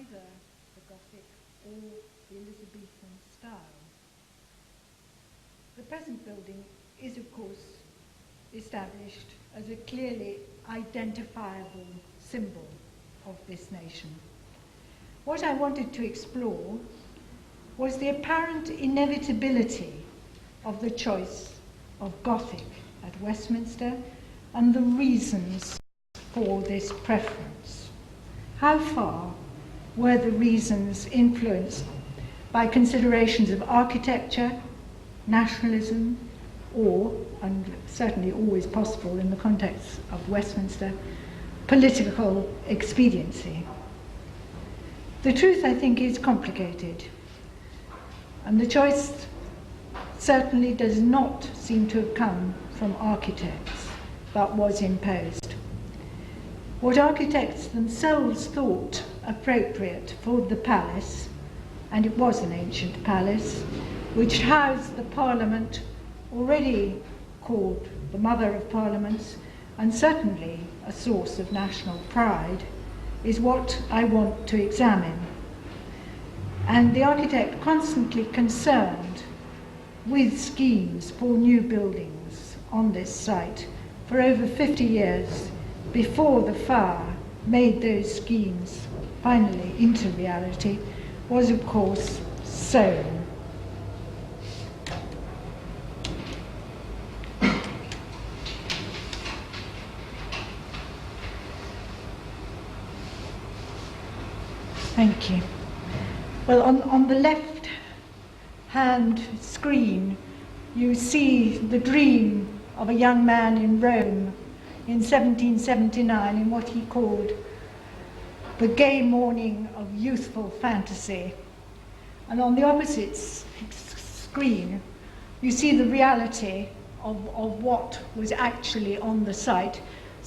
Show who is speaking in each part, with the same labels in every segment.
Speaker 1: either the Gothic or the Elizabethan style. The present building is, of course, established as a clearly identifiable symbol of this nation. What I wanted to explore was the apparent inevitability of the choice of Gothic at Westminster and the reasons for this preference. How far were the reasons influenced by considerations of architecture, nationalism, or, and certainly always possible in the context of Westminster, political expediency? The truth, I think, is complicated, and the choice certainly does not seem to have come from architects, but was imposed. What architects themselves thought appropriate for the palace, and it was an ancient palace, which housed the Parliament, already called the Mother of Parliaments, and certainly a source of national pride, is what I want to examine. And the architect constantly concerned with schemes for new buildings on this site for over 50 years before the fire made those schemes finally into reality was, of course, Soane. Thank you. Well, on the left-hand screen, you see the dream of a young man in Rome in 1779 in what he called the gay morning of youthful fantasy. And on the opposite screen, you see the reality of what was actually on the site.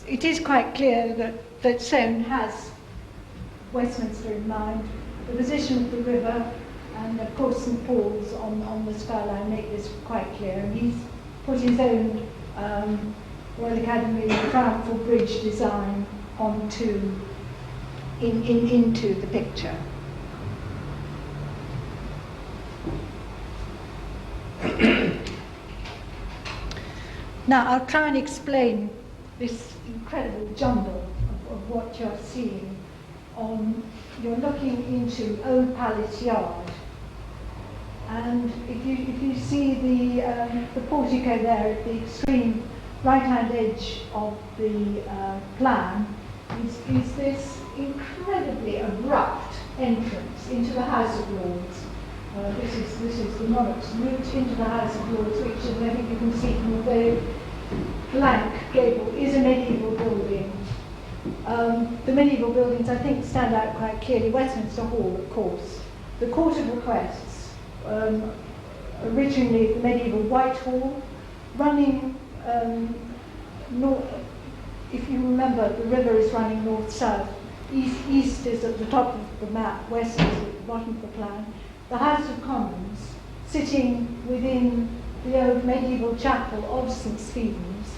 Speaker 1: It is quite clear that Soane has Westminster in mind, the position of the river, and of course St Paul's on the skyline make this quite clear. And he's put his own Royal Academy triumphal bridge design into the picture. Now I'll try and explain this incredible jumble of what you're seeing. You're looking into Old Palace Yard, and if you see the portico there at the extreme right-hand edge of the plan, is this incredibly abrupt entrance into the House of Lords. This is the monarch's route into the House of Lords, which, as I think you can see from the very blank gable, is a medieval building. The medieval buildings, I think, stand out quite clearly. Westminster Hall, of course. The Court of Requests, originally the medieval Whitehall, running north. If you remember, the river is running north-south. East is at the top of the map, west is at the bottom of the plan. The House of Commons, sitting within the old medieval chapel of St Stephen's,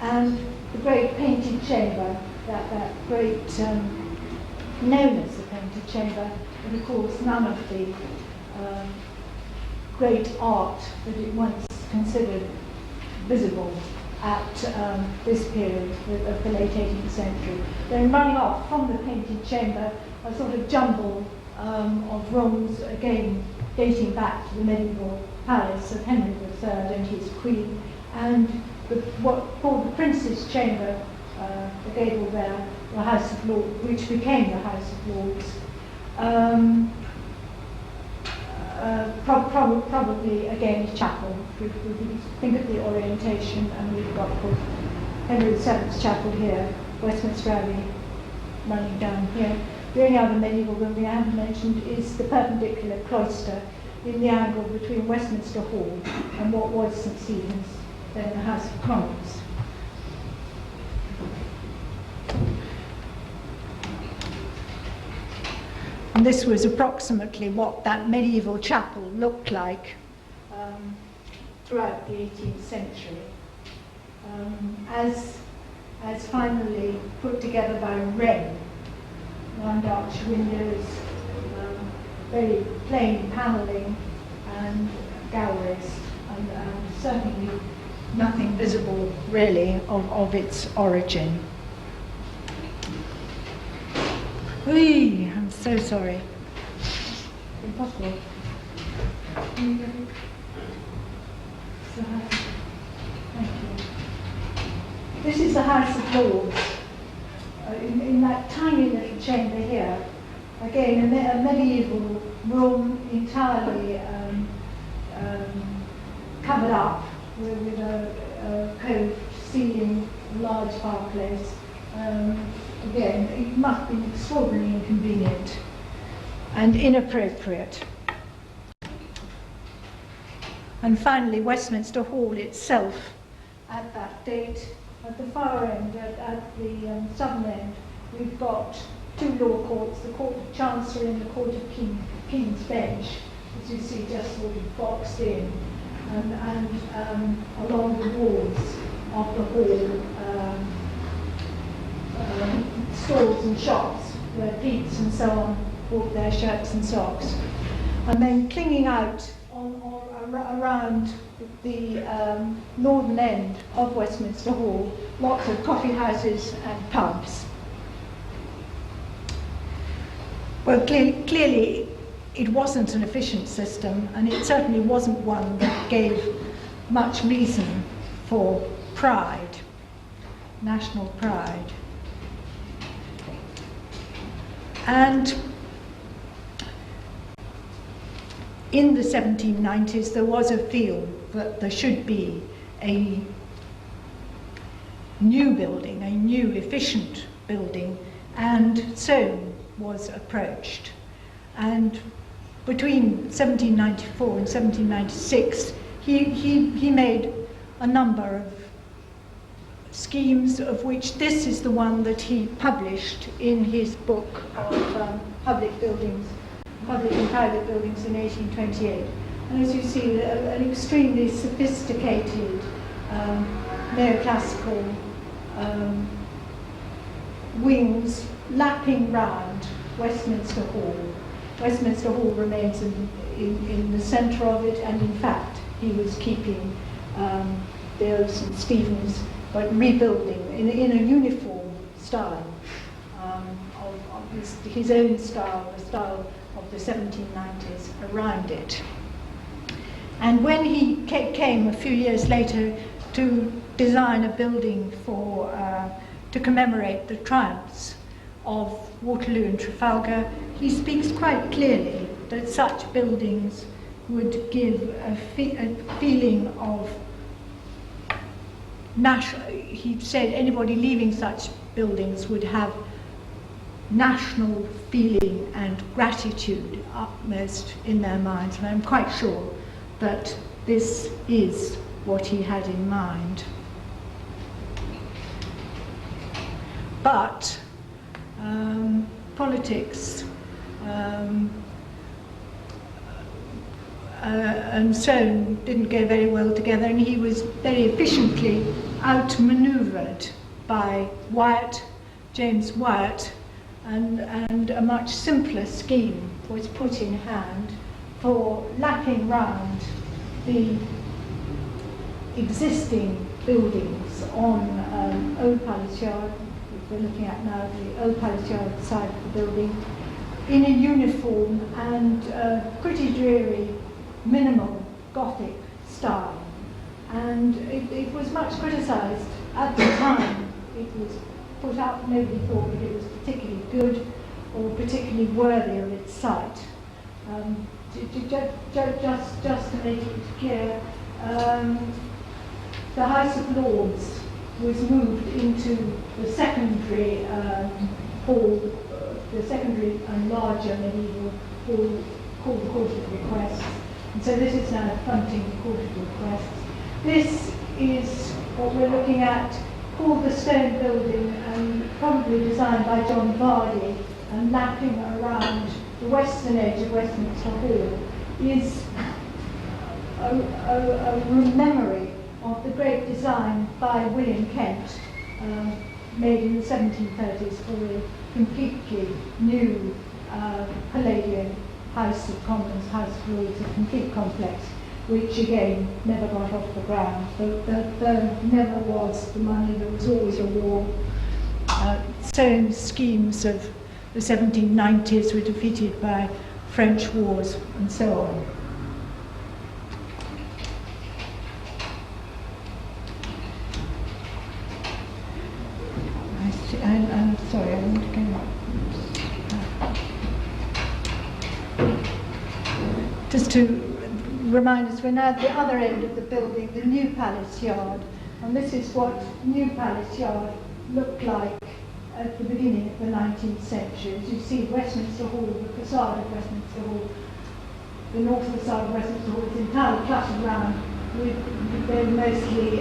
Speaker 1: and the great painted chamber, that great, known as the painted chamber, but of course none of the great art that it once considered visible at this period of the late 18th century. Then running off from the painted chamber, a sort of jumble of rooms, again dating back to the medieval palace of Henry III and his queen, and what called the Prince's Chamber, the gable there, the House of Lords, which became the House of Lords. Probably again a chapel. We think of the orientation, and we've got, of course, Henry VII's chapel here, Westminster Abbey running down here. The only other medieval building I haven't mentioned is the perpendicular cloister in the angle between Westminster Hall and what was St Stephen's, then the House of Commons. And this was approximately what that medieval chapel looked like throughout the 18th century. As finally put together by Wren. round arch windows, very plain panelling, and galleries, and certainly nothing visible really of its origin. I'm so sorry. Impossible. Thank you. This is the House of Lords. In that tiny little chamber here, again a medieval room entirely covered up with a cove ceiling, large fireplace. Again, it must be extraordinarily inconvenient and inappropriate. And finally, Westminster Hall itself, at that date, at the far end, at the southern end, we've got two law courts, the Court of Chancery and the Court of King's Bench, as you see, just sort of boxed in, and along the walls of the hall, stalls and shops where Pete's and so on bought their shirts and socks. And then clinging out around the northern end of Westminster Hall, lots of coffee houses and pubs. Well, clearly it wasn't an efficient system, and it certainly wasn't one that gave much reason for pride, national pride. And in the 1790s, there was a feel that there should be a new building, a new efficient building, and so was approached. And between 1794 and 1796, he made a number of schemes, of which this is the one that he published in his book of public buildings, public and private buildings in 1828. And as you see, an extremely sophisticated neoclassical wings lapping round Westminster Hall. Westminster Hall remains in the centre of it, and in fact he was keeping the St. Stephen's, but rebuilding in a uniform style, of his own style, the style of the 1790s around it. And when he came a few years later to design a building for to commemorate the triumphs of Waterloo and Trafalgar, he speaks quite clearly that such buildings would give a feeling of national. He said anybody leaving such buildings would have national feeling and gratitude upmost in their minds, and I'm quite sure that this is what he had in mind. But politics and so didn't go very well together, and he was very efficiently outmanoeuvred by Wyatt, James Wyatt, and a much simpler scheme was put in hand for lapping round the existing buildings on Old Palace Yard, which we're looking at now, the Old Palace Yard side of the building, in a uniform and pretty dreary, minimal Gothic style. And it was much criticised at the time. It was put up, nobody thought that it was particularly good or particularly worthy of its site. Just to make it clear, the House of Lords was moved into the secondary hall, the secondary and larger medieval hall called the Court of Requests. And so this is now fronting the Court of Requests. This is what we're looking at, called the Stone Building, and probably designed by John Vardy, and lapping around the western edge of Westminster Hall, is a memory of the great design by William Kent, made in the 1730s for a completely new Palladian House of Commons, House of Lords, a complete complex, which again never got off the ground. There never was the money, there was always a war. Certain schemes of the 1790s were defeated by French wars and so on. I'm sorry, I want to go up. Just to remind us, we're now at the other end of the building, the New Palace Yard, and this is what New Palace Yard looked like at the beginning of the 19th century. As you see, Westminster Hall, the facade of Westminster Hall, the north facade of Westminster Hall is entirely cluttered around with they're mostly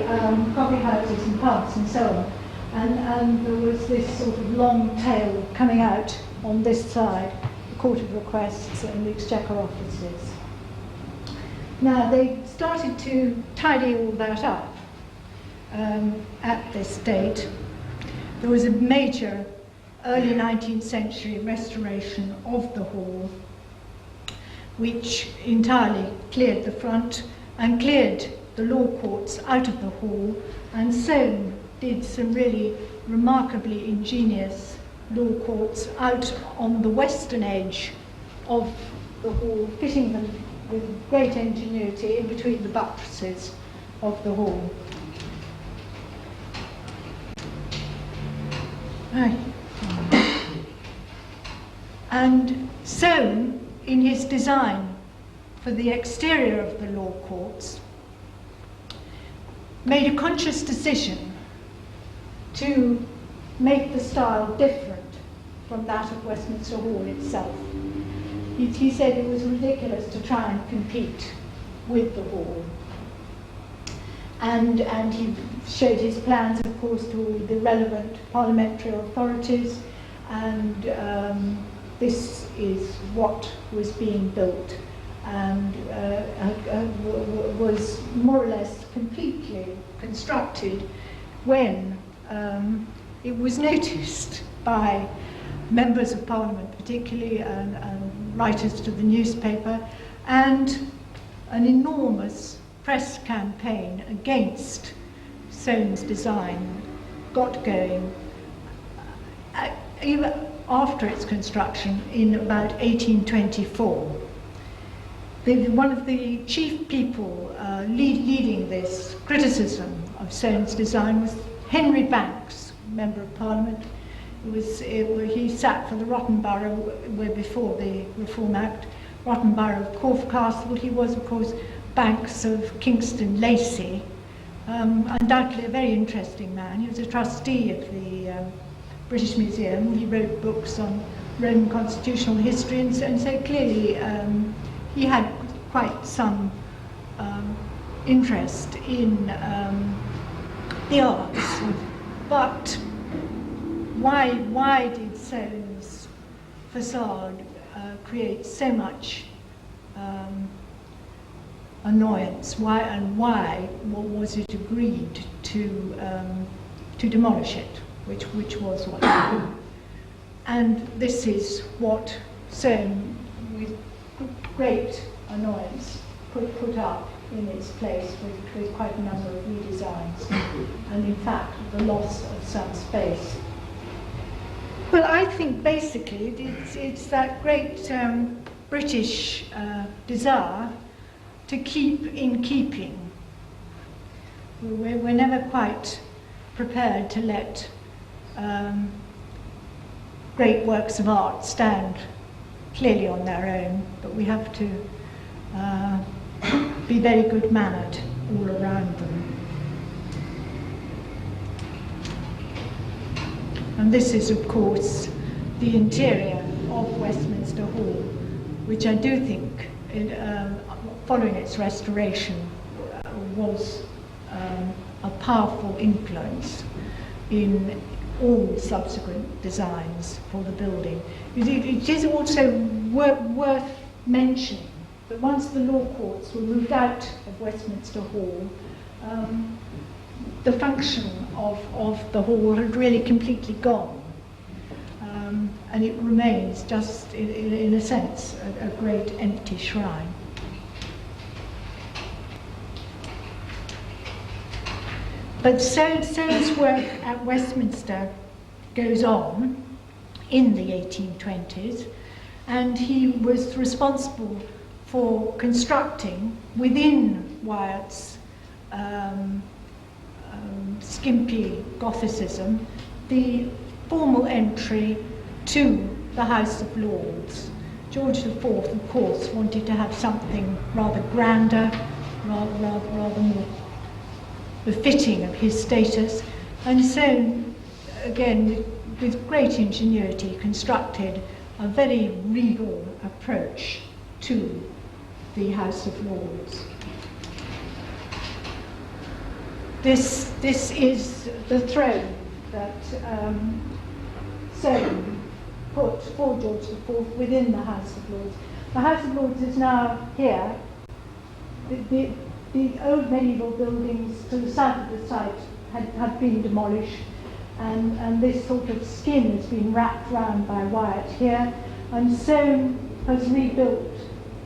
Speaker 1: coffee houses and pubs and so on. And there was this sort of long tail coming out on this side, the Court of Requests and the Exchequer offices. Now, they started to tidy all that up at this date. There was a major early 19th century restoration of the hall, which entirely cleared the front and cleared the law courts out of the hall, and so did some really remarkably ingenious law courts out on the western edge of the hall, fitting them with great ingenuity in between the buttresses of the hall. Right. And Soane, in his design for the exterior of the law courts, made a conscious decision to make the style different from that of Westminster Hall itself. He said it was ridiculous to try and compete with the hall. And he showed his plans, of course, to the relevant parliamentary authorities, and this is what was being built, and was more or less completely constructed when it was noticed by members of Parliament particularly, and writers to the newspaper, and an enormous press campaign against Soane's design got going even after its construction in about 1824. One of the chief people leading this criticism of Soane's design was Henry Banks, Member of Parliament. He sat for the Rotten Borough, where before the Reform Act, Rotten Borough of Corfe Castle. He was, of course, Banks of Kingston Lacey, undoubtedly a very interesting man. He was a trustee of the British Museum. He wrote books on Roman constitutional history, and so clearly he had quite some interest in the arts. But why did Soane's facade create so much annoyance? Why was it agreed to demolish it, which was what happened? And this is what Soane, with great annoyance, put up in its place with quite a number of redesigns, and in fact the loss of some space. Well, I think basically it's that great British desire to keep in keeping. We're never quite prepared to let great works of art stand clearly on their own, but we have to be very good-mannered all around them. And this is, of course, the interior of Westminster Hall, which I do think, following its restoration, was a powerful influence in all subsequent designs for the building. It is also worth mentioning that once the law courts were moved out of Westminster Hall, the function of the hall had really completely gone. And it remains just, in a sense, a great empty shrine. But Soane's work at Westminster goes on in the 1820s, and he was responsible for constructing within Wyatt's skimpy Gothicism the formal entry to the House of Lords. George IV, of course, wanted to have something rather grander, rather more befitting of his status, and so, again, with great ingenuity, constructed a very regal approach to the House of Lords. This is the throne that Soane put for George IV within the House of Lords. The House of Lords is now here. The old medieval buildings to the south of the site had been demolished, and this sort of skin has been wrapped round by Wyatt here, and Soane has rebuilt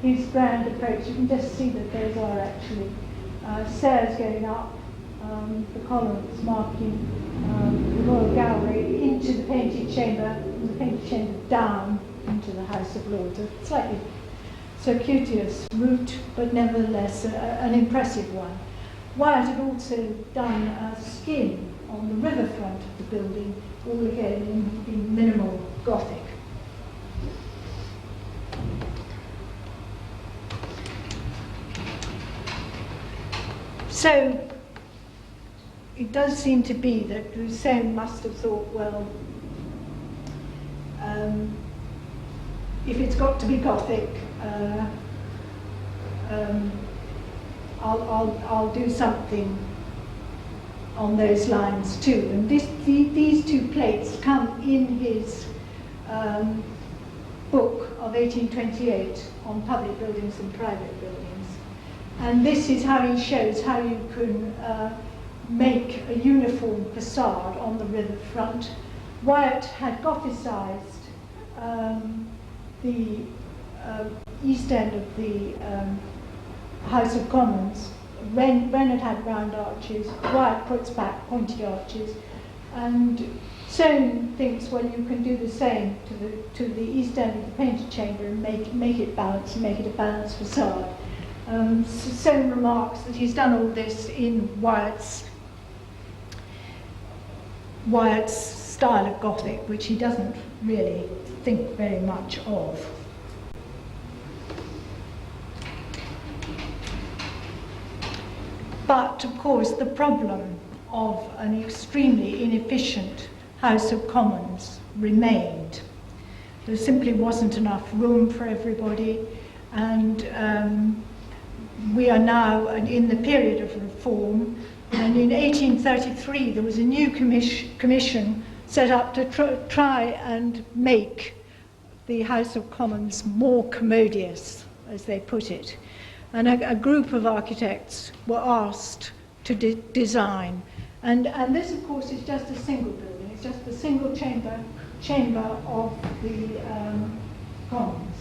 Speaker 1: his grand approach. You can just see that those are actually stairs going up, the columns marking the Royal Gallery into the painted chamber, and the painted chamber down into the House of Lords. A slightly circuitous route, but nevertheless an impressive one. Wyatt had also done a skin on the riverfront of the building, all again in minimal Gothic. So it does seem to be that Soane must have thought, well, if it's got to be Gothic, I'll do something on those lines too. And these two plates come in his book of 1828 on public buildings and private buildings. And this is how he shows how you can make a uniform facade on the riverfront. Wyatt had Gothicized the east end of the House of Commons. Wren had round arches, Wyatt puts back pointy arches, and Soane thinks, well, you can do the same to the east end of the painted chamber and make it balanced, make it a balanced facade. Soane remarks that he's done all this in Wyatt's style of Gothic, which he doesn't really think very much of. But, of course, the problem of an extremely inefficient House of Commons remained. There simply wasn't enough room for everybody, and we are now in the period of reform, and in 1833 there was a new commission set up to try and make the House of Commons more commodious, as they put it. And a group of architects were asked to design. And this, of course, is just a single building. It's just a single chamber of the Commons.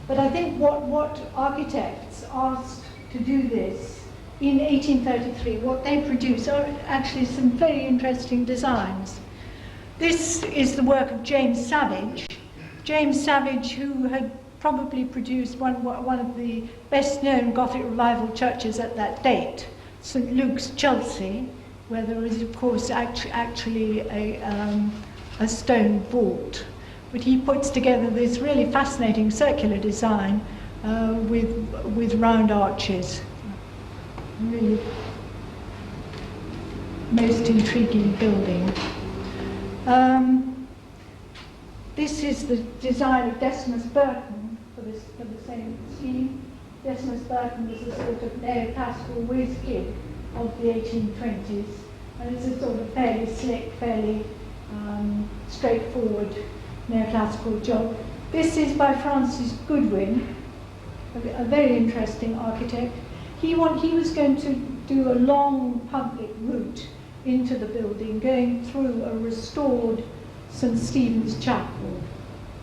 Speaker 1: But I think what architects asked to do this in 1833, what they produced are actually some very interesting designs. This is the work of James Savage. James Savage, who had probably produced one of the best-known Gothic Revival churches at that date, St. Luke's, Chelsea, where there is, of course, actually a stone vault. But he puts together this really fascinating circular design with round arches. Really most intriguing building. This is the design of Decimus Burton for the same scheme. Decimus Burton was a sort of neoclassical whiz-kid of the 1820s, and it's a sort of fairly slick, fairly straightforward neoclassical job. This is by Francis Goodwin, a very interesting architect. He was going to do a long public route into the building, going through a restored St. Stephen's Chapel,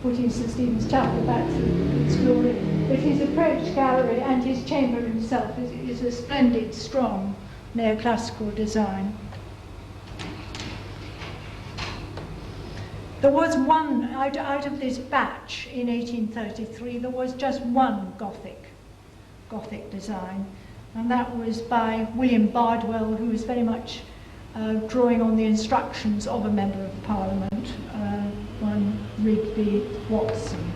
Speaker 1: putting St. Stephen's Chapel back to its glory. But his approach gallery and his chamber himself is a splendid, strong neoclassical design. There was one, out of this batch in 1833, there was just one Gothic design, and that was by William Bardwell, who was very much drawing on the instructions of a member of Parliament, one Rigby Watson.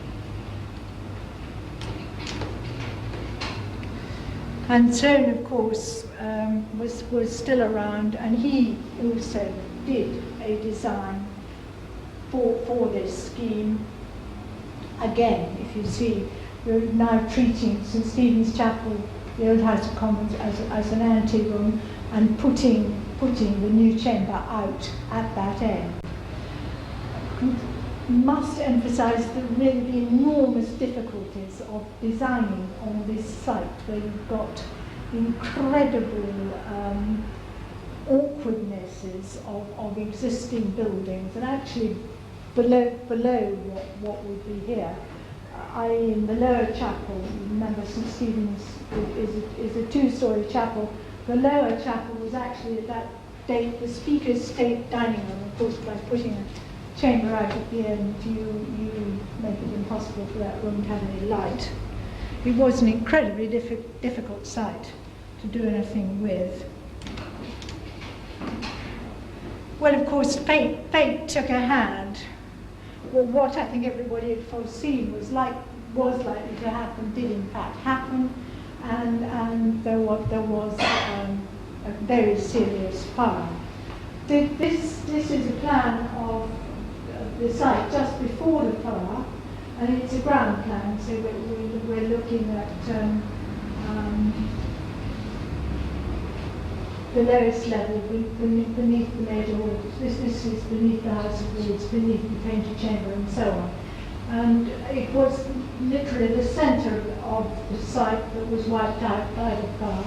Speaker 1: And Soane, of course, was still around, and he also did a design for this scheme. Again, if you see, we're now treating St. Stephen's Chapel, the old House of Commons, as an anteroom, and putting the new chamber out at that end. Must emphasise the enormous difficulties of designing on this site, where you've got incredible awkwardnesses of existing buildings, and actually below what would be here. I.e. in the lower chapel, remember St. Stephen's is a two-storey chapel. The lower chapel was actually at that date the Speaker's state dining room. Of course, by putting a chamber out at the end, you make it impossible for that room to have any light. It was an incredibly difficult site to do anything with. Well, of course, fate took a hand. Well, what I think everybody had foreseen was likely to happen did in fact happen, and there was a very serious fire. This is a plan of the site just before the fire, and it's a ground plan, so we're looking at the lowest level beneath the major halls. This is beneath the House of Lords, beneath the Painted Chamber, and so on. And it was literally the centre of the site that was wiped out by the fire.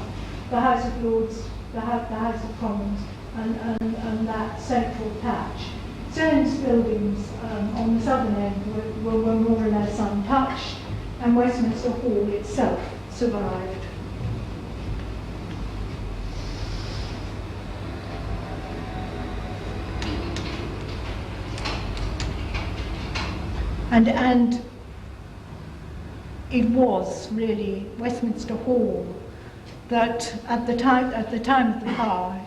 Speaker 1: The House of Lords, the House of Commons, and that central patch. Soane's buildings on the southern end were more or less untouched, and Westminster Hall itself survived. And it was really Westminster Hall that at the time of the fire,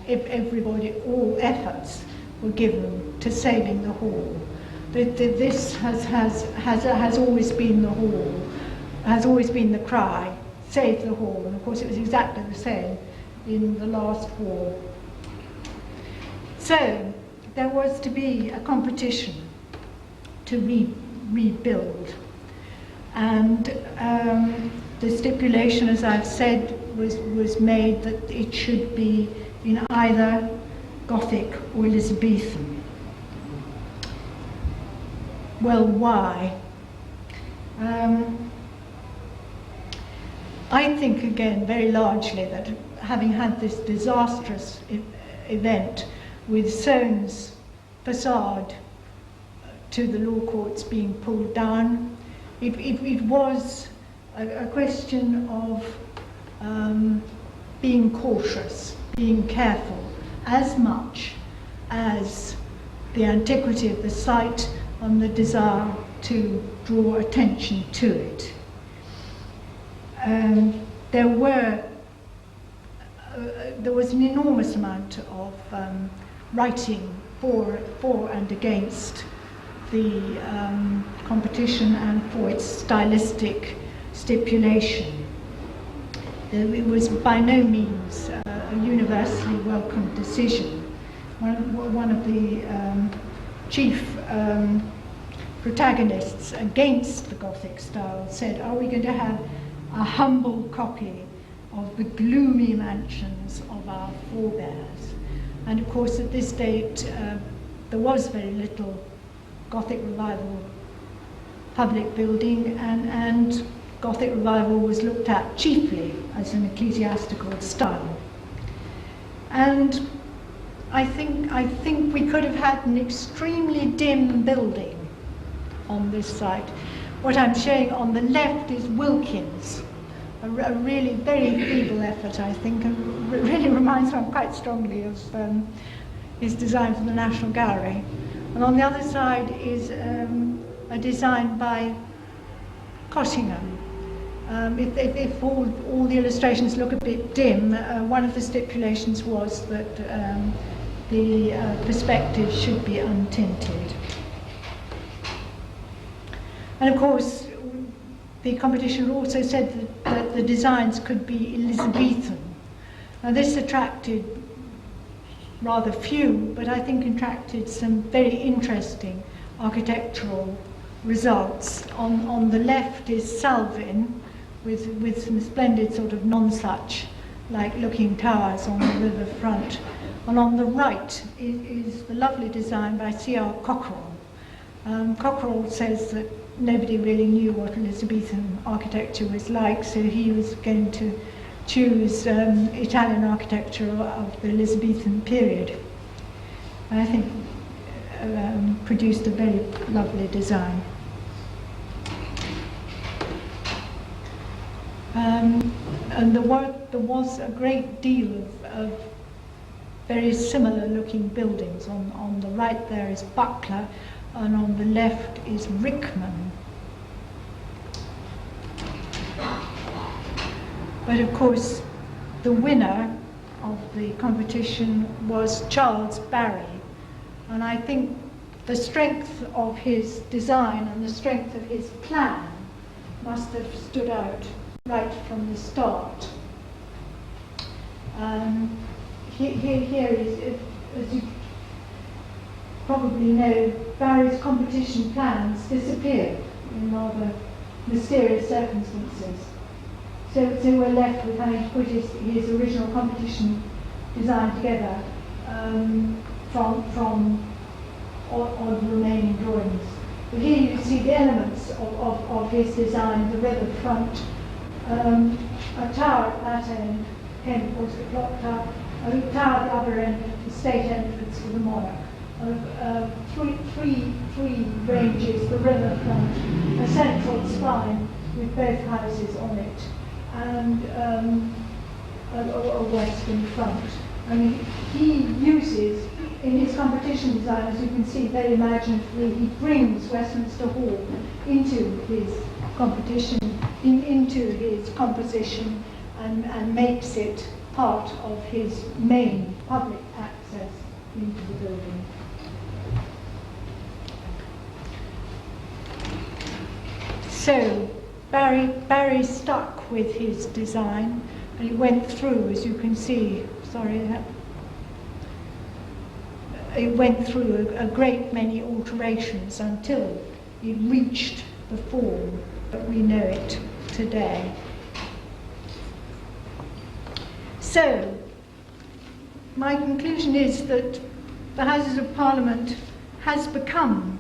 Speaker 1: all efforts were given to saving the hall. This has always been the hall, has always been the cry, save the hall. And of course it was exactly the same in the last war. So there was to be a competition to rebuild. And the stipulation, as I've said, was made that it should be in either Gothic or Elizabethan. Well, why? I think, again, very largely that having had this disastrous event with Soane's facade to the law courts being pulled down, it was a question of being cautious, being careful, as much as the antiquity of the site and the desire to draw attention to it. There was an enormous amount of writing for and against the competition and for its stylistic stipulation. It was by no means a universally welcomed decision. One of the chief protagonists against the Gothic style said, "Are we going to have a humble copy of the gloomy mansions of our forebears?" And of course at this date there was very little Gothic revival public building, and Gothic revival was looked at chiefly as an ecclesiastical style. And I think we could have had an extremely dim building on this site. What I'm showing on the left is Wilkins, a really very feeble effort, I think, and really reminds me quite strongly of his design for the National Gallery. And on the other side is a design by Cottingham. If all the illustrations look a bit dim, one of the stipulations was that the perspective should be untinted. And of course, the competition also said that the designs could be Elizabethan. Now this attracted rather few, but I think attracted some very interesting architectural results. On the left is Salvin, with some splendid sort of non-such like looking towers on the river front. And on the right is the lovely design by C.R. Cockerell. Cockerell says that nobody really knew what Elizabethan architecture was like, so he was going to choose Italian architecture of the Elizabethan period. And I think produced a very lovely design. And there was a great deal of very similar looking buildings. On the right there is Buckler, and on the left is Rickman. But of course, the winner of the competition was Charles Barry. And I think the strength of his design and the strength of his plan must have stood out right from the start. Here is, as you probably know, Barry's competition plans disappeared in rather mysterious circumstances. So we're left with having to put his original competition design together from all the remaining drawings. But here you see the elements of his design: the river front, a tower at that end, of course the clock tower, a tower at the other end, the state entrance for the monarch. Three ranges, the river front, a central spine with both houses on it, and a western front. I mean, he uses, in his competition design, as you can see, very imaginatively, he brings Westminster Hall into his competition, into his composition, and makes it part of his main public access into the building. So Barry stuck with his design, and he went through, as you can see, it went through a great many alterations until it reached the form that we know it today. So, my conclusion is that the Houses of Parliament has become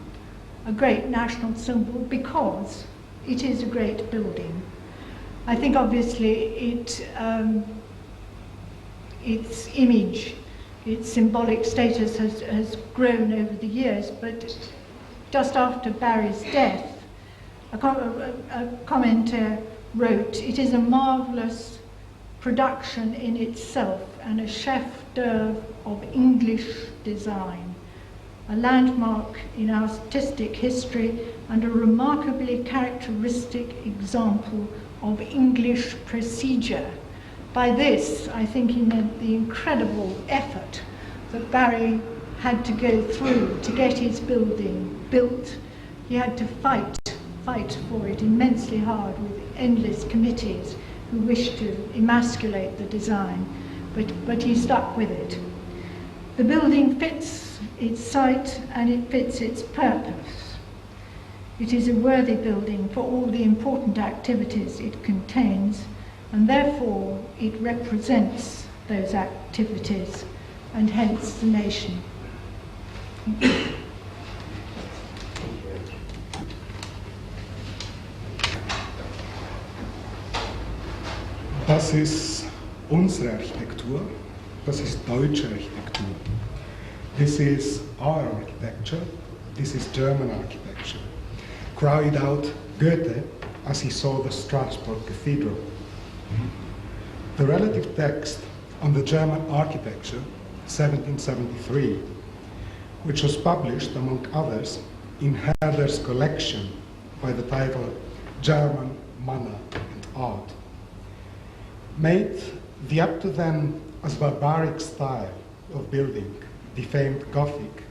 Speaker 1: a great national symbol because it is a great building. I think obviously its image, its symbolic status has grown over the years, but just after Barry's death, a commentator wrote, "It is a marvellous production in itself and a chef d'oeuvre of English design, a landmark in artistic history and a remarkably characteristic example of English procedure." By this, I think he meant the incredible effort that Barry had to go through to get his building built. He had to fight for it immensely hard with endless committees who wished to emasculate the design, but he stuck with it. The building fits its site and it fits its purpose. It is a worthy building for all the important activities it contains, and therefore it represents those activities and hence the nation.
Speaker 2: Das ist unsere Architektur. das ist deutsche Architektur. This is our architecture, this is German architecture, cried out Goethe as he saw the Strasbourg Cathedral. The relative text on the German architecture, 1773, which was published, among others, in Herder's collection by the title German Manner and Art, made the up to then as barbaric style of building, defamed Gothic,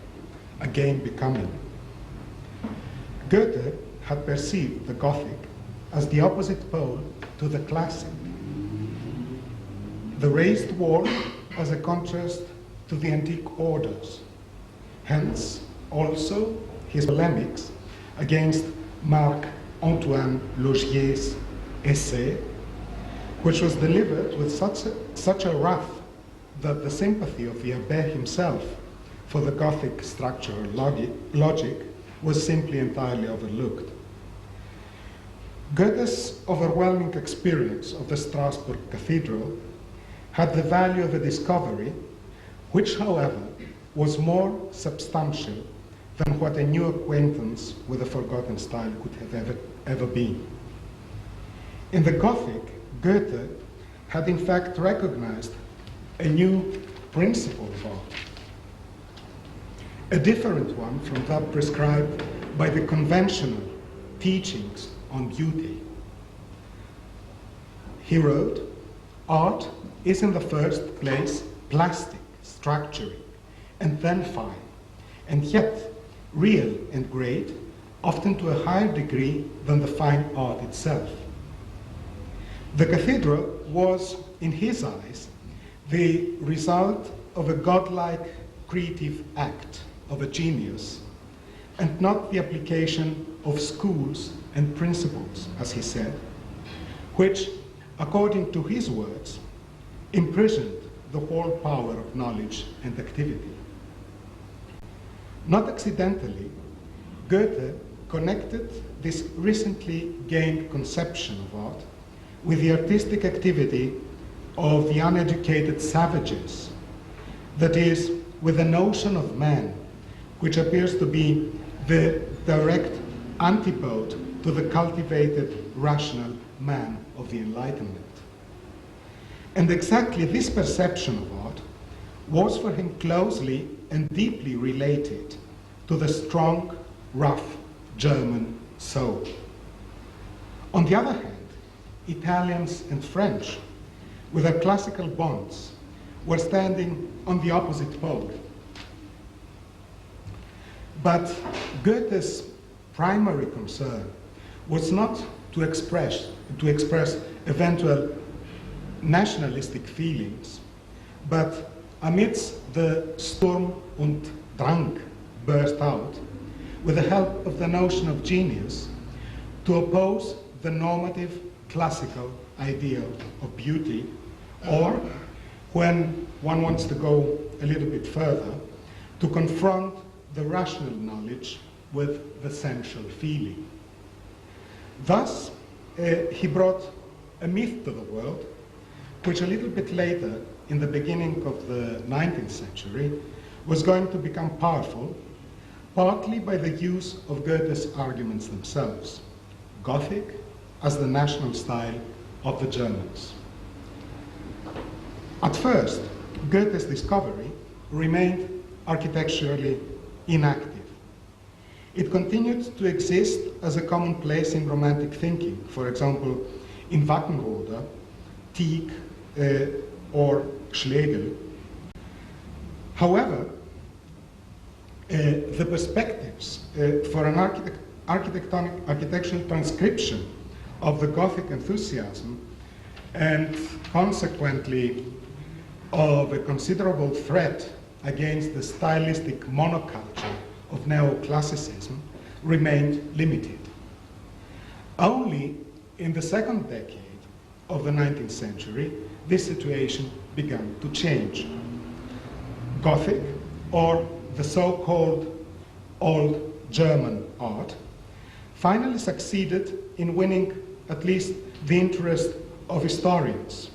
Speaker 2: again becoming. Goethe had perceived the Gothic as the opposite pole to the classic, the raised wall as a contrast to the antique orders. Hence, also, his polemics against Marc-Antoine Logier's essay, which was delivered with such a wrath that the sympathy of the Abbé himself for the Gothic structural logic was simply entirely overlooked. Goethe's overwhelming experience of the Strasbourg Cathedral had the value of a discovery, which, however, was more substantial than what a new acquaintance with a forgotten style could have ever been. In the Gothic, Goethe had in fact recognized a new principle of art, a different one from that prescribed by the conventional teachings on beauty. He wrote, "Art is in the first place plastic, structuring, and then fine, and yet real and great, often to a higher degree than the fine art itself." The cathedral was, in his eyes, the result of a godlike creative act of a genius, and not the application of schools and principles, as he said, which, according to his words, imprisoned the whole power of knowledge and activity. Not accidentally, Goethe connected this recently gained conception of art with the artistic activity of the uneducated savages, that is, with the notion of man, which appears to be the direct antipode to the cultivated, rational man of the Enlightenment. And exactly this perception of art was for him closely and deeply related to the strong, rough German soul. On the other hand, Italians and French, with their classical bonds, were standing on the opposite pole. But Goethe's primary concern was not to express eventual nationalistic feelings, but amidst the Sturm und Drang burst out, with the help of the notion of genius, to oppose the normative classical ideal of beauty, or, when one wants to go a little bit further, to confront the rational knowledge with the sensual feeling. Thus, he brought a myth to the world, which a little bit later, in the beginning of the 19th century, was going to become powerful, partly by the use of Goethe's arguments themselves, Gothic as the national style of the Germans. At first, Goethe's discovery remained architecturally inactive. It continued to exist as a commonplace in Romantic thinking, for example, in Wackenroder, Tieck, or Schlegel. However, the perspectives for an architectural transcription of the Gothic enthusiasm, and consequently of a considerable threat against the stylistic monoculture of neoclassicism, remained limited. Only in the second decade of the 19th century, this situation began to change. Gothic, or the so-called Old German art, finally succeeded in winning at least the interest of historians.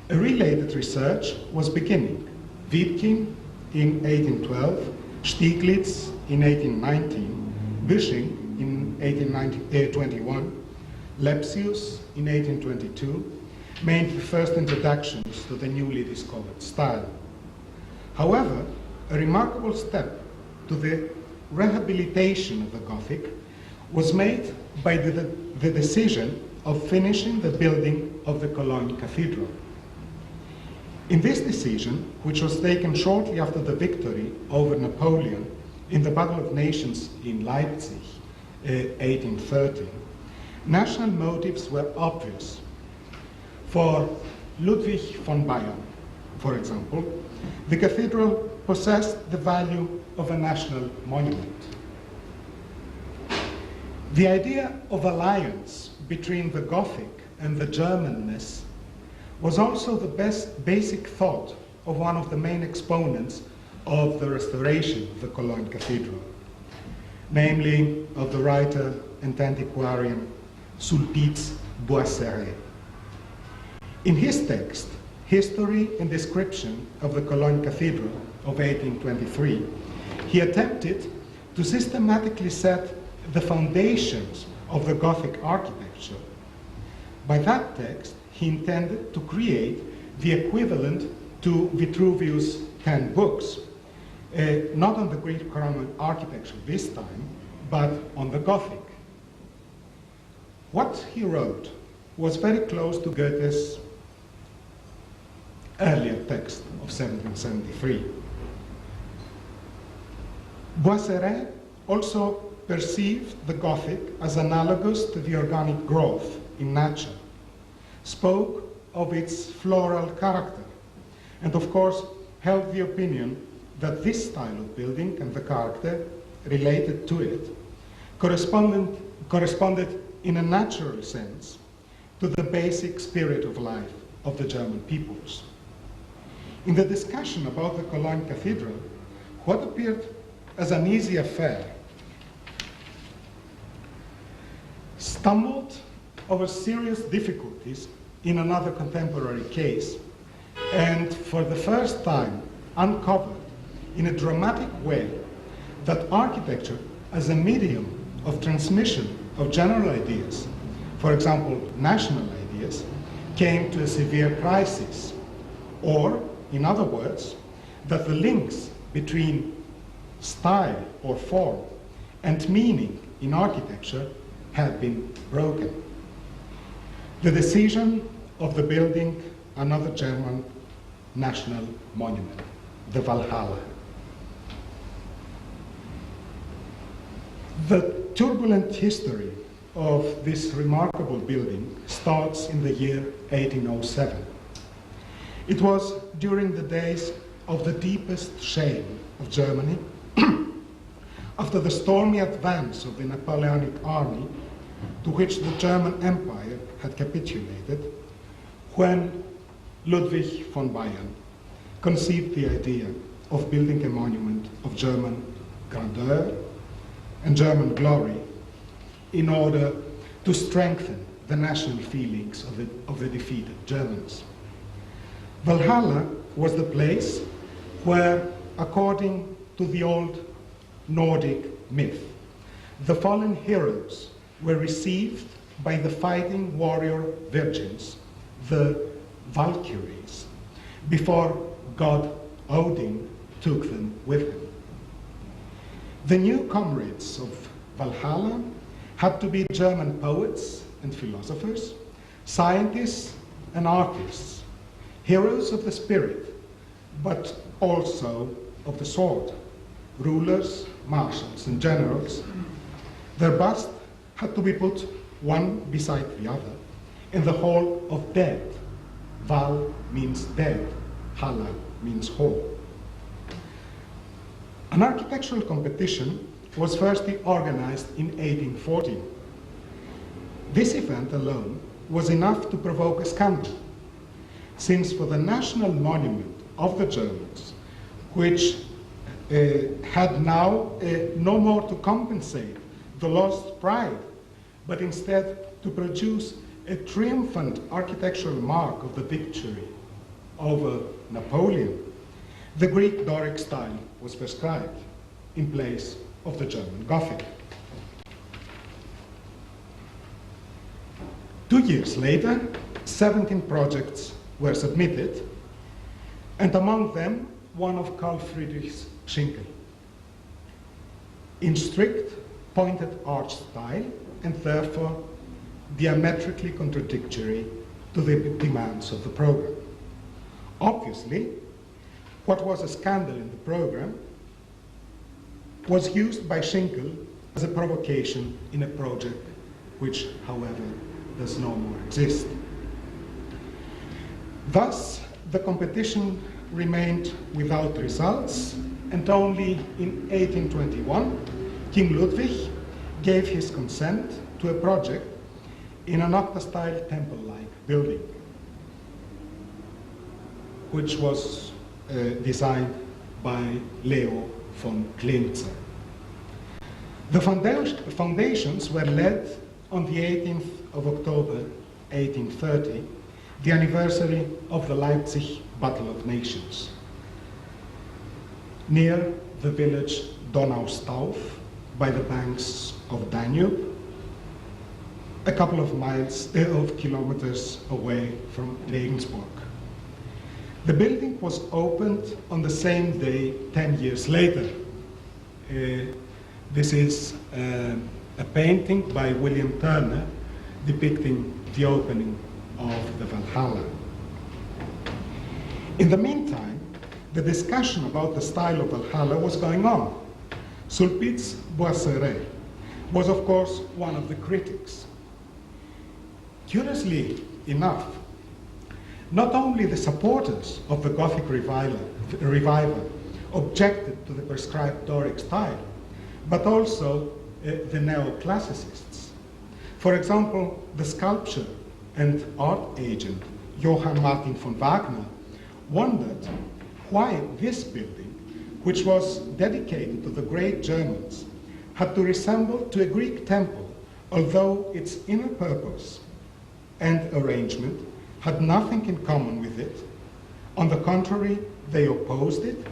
Speaker 2: A related research was beginning. Wittgen in 1812, Stieglitz in 1819, Büsching in 1821, Lepsius in 1822 made the first introductions to the newly discovered style. However, a remarkable step to the rehabilitation of the Gothic was made by the decision of finishing the building of the Cologne Cathedral. In this decision, which was taken shortly after the victory over Napoleon in the Battle of Nations in Leipzig, 1813, national motives were obvious. For Ludwig von Bayern, for example, the cathedral possessed the value of a national monument. The idea of alliance between the Gothic and the Germanness was also the basic thought of one of the main exponents of the restoration of the Cologne Cathedral, namely of the writer and antiquarian Sulpice Boisseret. In his text, History and Description of the Cologne Cathedral of 1823, he attempted to systematically set the foundations of the Gothic architecture. By that text, he intended to create the equivalent to Vitruvius' 10 books, not on the Greek Roman architecture this time, but on the Gothic. What he wrote was very close to Goethe's earlier text of 1773. Boisseret also perceived the Gothic as analogous to the organic growth in nature, spoke of its floral character, and of course held the opinion that this style of building and the character related to it corresponded in a natural sense to the basic spirit of life of the German peoples. In the discussion about the Cologne Cathedral, what appeared as an easy affair stumbled over serious difficulties in another contemporary case, and for the first time uncovered in a dramatic way that architecture as a medium of transmission of general ideas, for example, national ideas, came to a severe crisis, or, in other words, that the links between style or form and meaning in architecture had been broken. The decision of the building another German national monument, the Walhalla. The turbulent history of this remarkable building starts in the year 1807. It was during the days of the deepest shame of Germany, after the stormy advance of the Napoleonic army, to which the German Empire had capitulated, when Ludwig von Bayern conceived the idea of building a monument of German grandeur and German glory in order to strengthen the national feelings of the defeated Germans. Walhalla was the place where, according to the old Nordic myth, the fallen heroes were received by the fighting warrior virgins, the Valkyries, before god Odin took them with him. The new comrades of Walhalla had to be German poets and philosophers, scientists and artists, heroes of the spirit, but also of the sword, rulers, marshals, and generals. Their bust had to be put one beside the other in the hall of dead. Val means dead, Halla means hall. An architectural competition was firstly organized in 1814. This event alone was enough to provoke a scandal, since for the national monument of the Germans, which had now no more to compensate the lost pride, but instead to produce a triumphant architectural mark of the victory over Napoleon, the Greek Doric style was prescribed in place of the German Gothic. 2 years later, 17 projects were submitted, and among them one of Carl Friedrich Schinkel, in strict pointed arch style and therefore diametrically contradictory to the demands of the program. Obviously, what was a scandal in the program was used by Schinkel as a provocation in a project which, however, does no more exist. Thus, the competition remained without results, and only in 1821, King Ludwig gave his consent to a project in an octa-style temple-like building, which was designed by Leo von Klenze. The foundations were laid on the 18th of October 1830, the anniversary of the Leipzig Battle of Nations, near the village Donaustauf by the banks of Danube, a couple of kilometers away from Regensburg. The building was opened on the same day 10 years later. This is a painting by William Turner depicting the opening of the Walhalla. In the meantime, the discussion about the style of Walhalla was going on. Sulpice Boisseret was, of course, one of the critics. Curiously enough, not only the supporters of the Gothic revival objected to the prescribed Doric style, but also the neoclassicists. For example, the sculptor and art agent Johann Martin von Wagner wondered why this building, which was dedicated to the great Germans, had to resemble to a Greek temple, although its inner purpose and arrangement had nothing in common with it. On the contrary, they opposed it,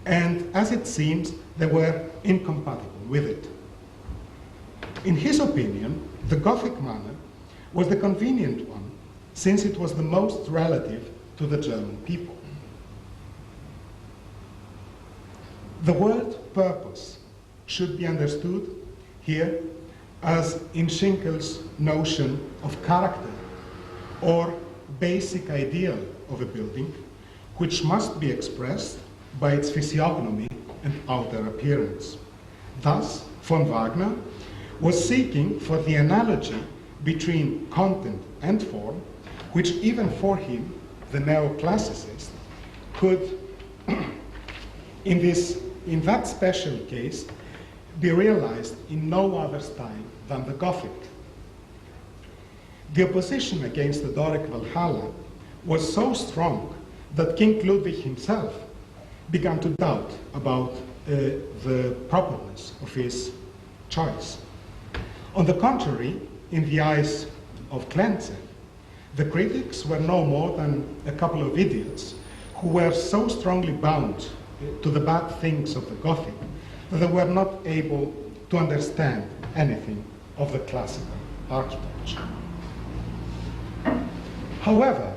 Speaker 2: and as it seems, they were incompatible with it. In his opinion, the Gothic manner was the convenient one, since it was the most relative to the German people. The word purpose should be understood here as in Schinkel's notion of character, or basic ideal of a building, which must be expressed by its physiognomy and outer appearance. Thus, von Wagner was seeking for the analogy between content and form, which even for him, the neoclassicist, could, in that special case, be realized in no other style than the Gothic. The opposition against the Doric Walhalla was so strong that King Ludwig himself began to doubt about the properness of his choice. On the contrary, in the eyes of Klenze, the critics were no more than a couple of idiots who were so strongly bound to the bad things of the Gothic that they were not able to understand anything of the classical architecture. However,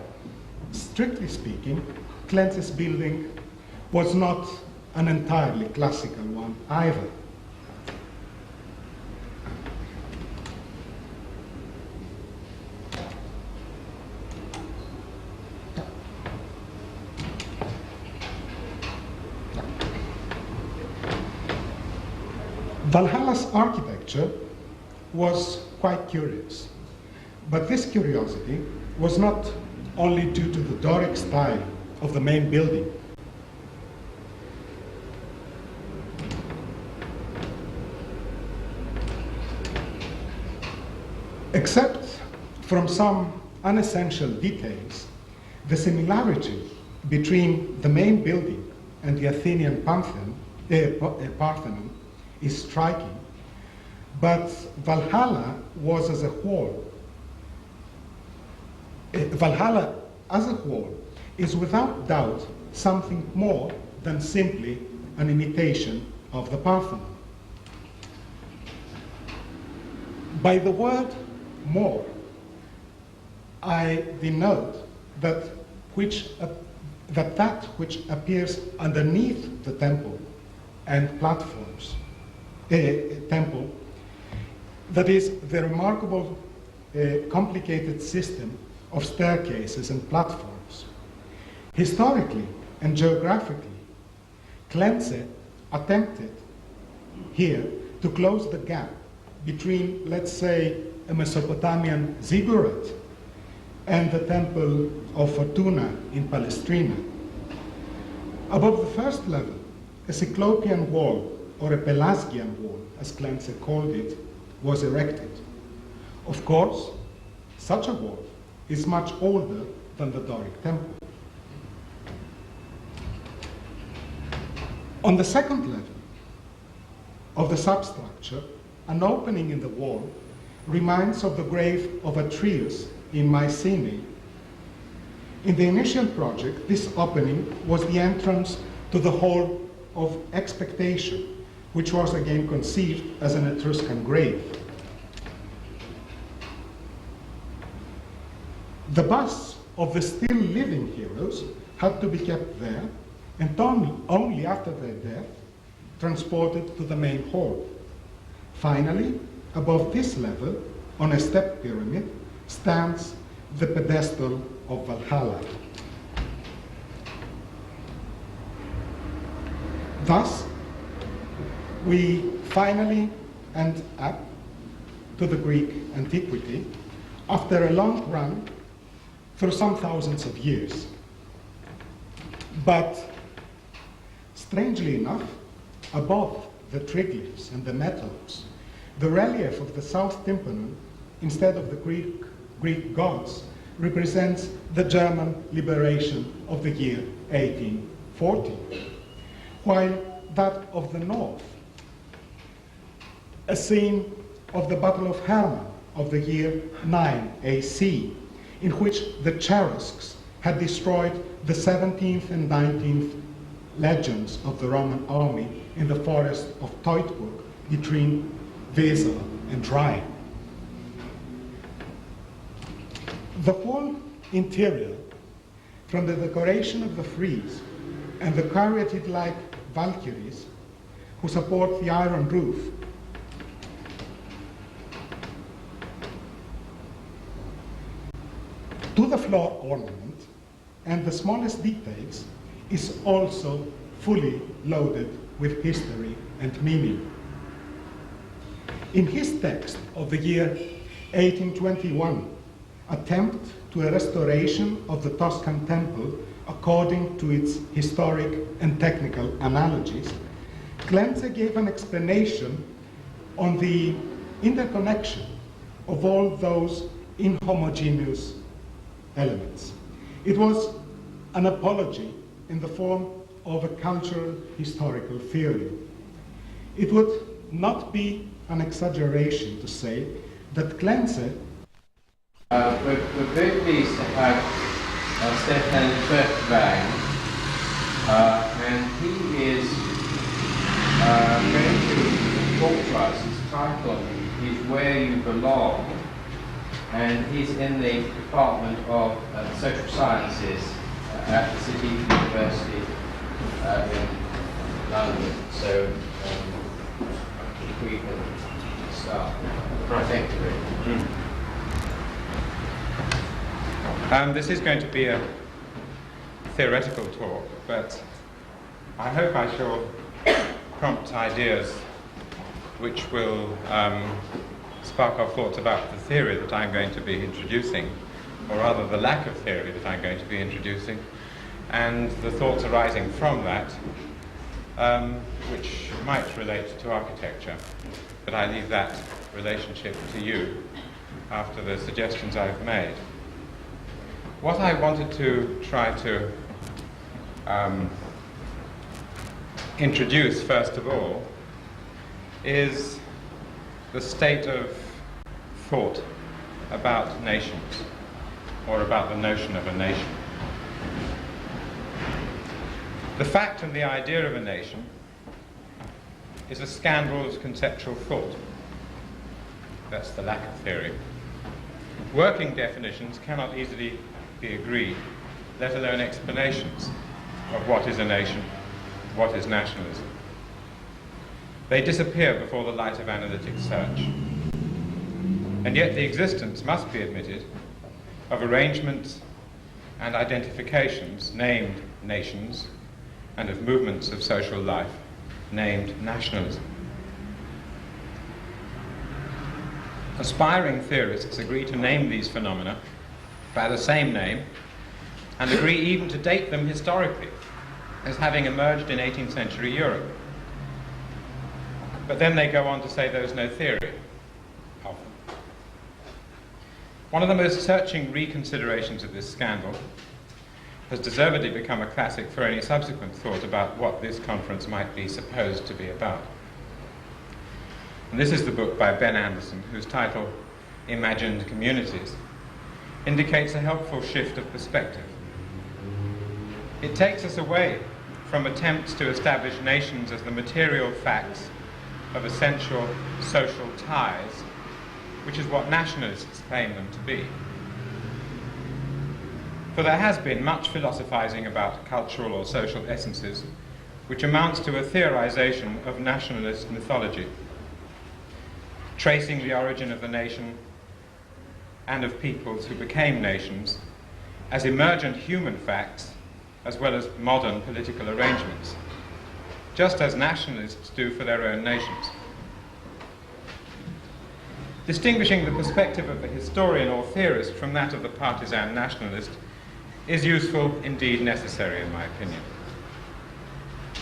Speaker 2: strictly speaking, Klenze's building was not an entirely classical one either. Walhalla's architecture was quite curious, but this curiosity was not only due to the Doric style of the main building. Except from some unessential details, the similarity between the main building and the Athenian Parthenon is striking, but Walhalla was as a whole, is without doubt something more than simply an imitation of the Parthenon. By the word more, I denote that which appears underneath the temple and platforms, temple, that is the remarkable complicated system of staircases and platforms. Historically and geographically, Klenze attempted here to close the gap between, let's say, a Mesopotamian ziggurat and the temple of Fortuna in Palestrina. Above the first level, a Cyclopean wall, or a Pelasgian wall, as Klenze called it, was erected. Of course, such a wall is much older than the Doric temple. On the second level of the substructure, an opening in the wall reminds of the grave of Atreus in Mycenae. In the initial project, this opening was the entrance to the Hall of Expectation, which was again conceived as an Etruscan grave. The busts of the still living heroes had to be kept there, and only after their death transported to the main hall. Finally, above this level, on a step pyramid, stands the pedestal of Walhalla. Thus, we finally end up to the Greek antiquity after a long run through some thousands of years. But strangely enough, above the triglyphs and the metals, the relief of the south tympanum, instead of the Greek gods, represents the German liberation of the year 1840, while that of the north, a scene of the Battle of Hermann of the year 9 AC, in which the Cherusks had destroyed the 17th and 19th legions of the Roman army in the forest of Teutoburg between Weser and Rhine. The whole interior, from the decoration of the frieze and the caryatid-like Valkyries who support the iron roof, to the floor ornament and the smallest details, is also fully loaded with history and meaning. In his text of the year 1821, Attempt to a Restoration of the Toscan Temple according to its historic and technical analogies, Klenze gave an explanation on the interconnection of all those inhomogeneous elements. It was an apology in the form of a cultural historical theory. It would not be an exaggeration to say that Klenze
Speaker 3: we're very pleased to have Stefan Feuchtwang, and he is going to talk to us. His title is Where You Belong, and he's in the Department of Social Sciences at the City University in London. So if we can start. Thank you.
Speaker 4: This is going to be a theoretical talk, but I hope I shall prompt ideas which will spark off thoughts about the theory that I'm going to be introducing, or rather the lack of theory that I'm going to be introducing, and the thoughts arising from that, which might relate to architecture. But I leave that relationship to you after the suggestions I've made. What I wanted to try to introduce, first of all, is the state of thought about nations, or about the notion of a nation. The fact and the idea of a nation is a scandal of conceptual thought. That's the lack of theory. Working definitions cannot easily be agreed, let alone explanations of what is a nation, what is nationalism. They disappear before the light of analytic search. And yet the existence must be admitted of arrangements and identifications named nations, and of movements of social life named nationalism. Aspiring theorists agree to name these phenomena by the same name, and agree even to date them historically as having emerged in 18th century Europe. But then they go on to say there is no theory of them. One of the most searching reconsiderations of this scandal has deservedly become a classic for any subsequent thought about what this conference might be supposed to be about. And this is the book by Ben Anderson, whose title, Imagined Communities, indicates a helpful shift of perspective. It takes us away from attempts to establish nations as the material facts of essential social ties, which is what nationalists claim them to be. For there has been much philosophizing about cultural or social essences, which amounts to a theorization of nationalist mythology, tracing the origin of the nation and of peoples who became nations as emergent human facts as well as modern political arrangements, just as nationalists do for their own nations. Distinguishing the perspective of the historian or theorist from that of the partisan nationalist is useful, indeed necessary, in my opinion.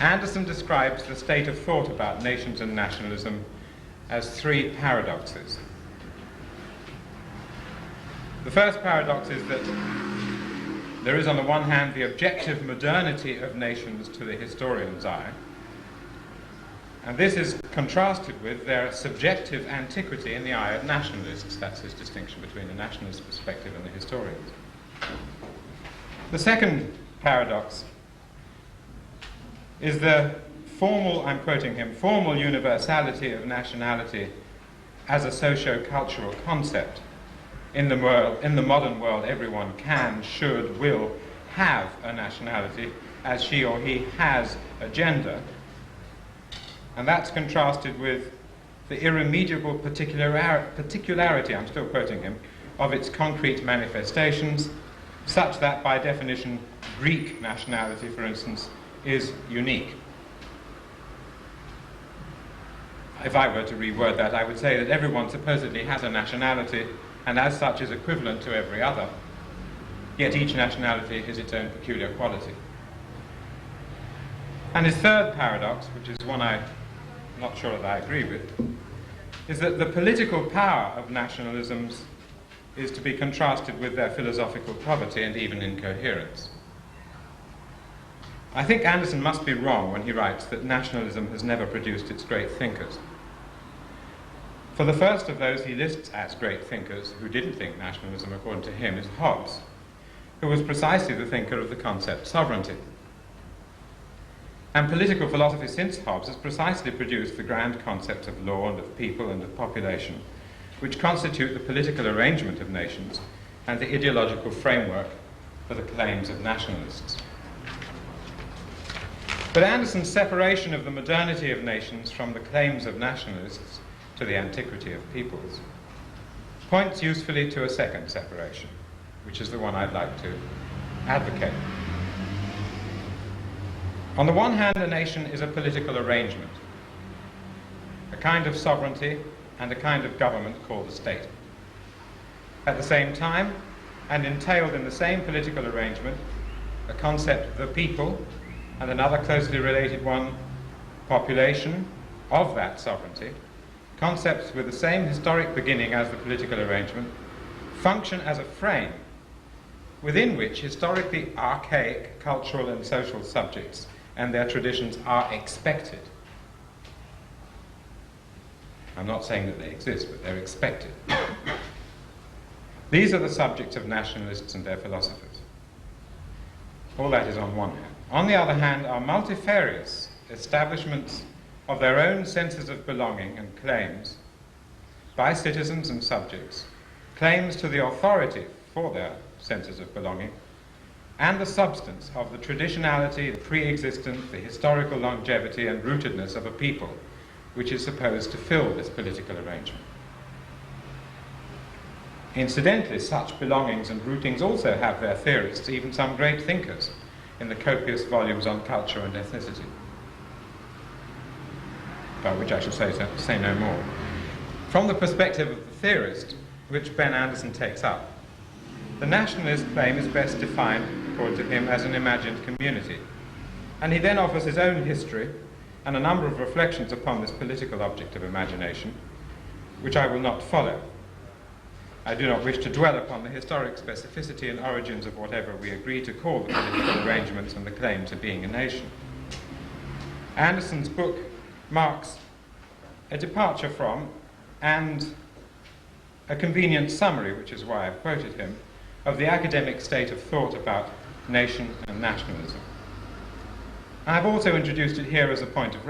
Speaker 4: Anderson describes the state of thought about nations and nationalism as three paradoxes. The first paradox is that there is, on the one hand, the objective modernity of nations to the historian's eye, and this is contrasted with their subjective antiquity in the eye of nationalists. That's his distinction between the nationalist perspective and the historian's. The second paradox is the formal, I'm quoting him, formal universality of nationality as a socio-cultural concept. In the modern world, everyone can, should, will have a nationality as she or he has a gender. And that's contrasted with the irremediable particularity, I'm still quoting him, of its concrete manifestations, such that, by definition, Greek nationality, for instance, is unique. If I were to reword that, I would say that everyone supposedly has a nationality, and as such is equivalent to every other, yet each nationality is its own peculiar quality. And his third paradox, which is one I'm not sure that I agree with, is that the political power of nationalisms is to be contrasted with their philosophical poverty and even incoherence. I think Anderson must be wrong when he writes that nationalism has never produced its great thinkers. For the first of those he lists as great thinkers who didn't think nationalism according to him is Hobbes, who was precisely the thinker of the concept sovereignty. And political philosophy since Hobbes has precisely produced the grand concepts of law and of people and of population, which constitute the political arrangement of nations and the ideological framework for the claims of nationalists. But Anderson's separation of the modernity of nations from the claims of nationalists to the antiquity of peoples points usefully to a second separation, which is the one I'd like to advocate. On the one hand, a nation is a political arrangement, a kind of sovereignty and a kind of government called the state. At the same time, and entailed in the same political arrangement, a concept, the people, and another closely related one, population, of that sovereignty, concepts with the same historic beginning as the political arrangement, function as a frame within which historically archaic cultural and social subjects and their traditions are expected. I'm not saying that they exist, but they're expected. These are the subjects of nationalists and their philosophers. All that is on one hand. on the other hand, are multifarious establishments of their own senses of belonging and claims by citizens and subjects, claims to the authority for their senses of belonging, and the substance of the traditionality, the pre-existence, the historical longevity and rootedness of a people, which is supposed to fill this political arrangement. Incidentally, such belongings and rootings also have their theorists, even some great thinkers, in the copious volumes on culture and ethnicity, about which I shall say no more. From the perspective of the theorist, which Ben Anderson takes up, the nationalist claim is best defined, according to him, as an imagined community. And he then offers his own history and a number of reflections upon this political object of imagination, which I will not follow. I do not wish to dwell upon the historic specificity and origins of whatever we agree to call the political arrangements and the claim to being a nation. Anderson's book marks a departure from and a convenient summary, which is why I've quoted him, of the academic state of thought about nation and nationalism. I've also introduced it here as a point of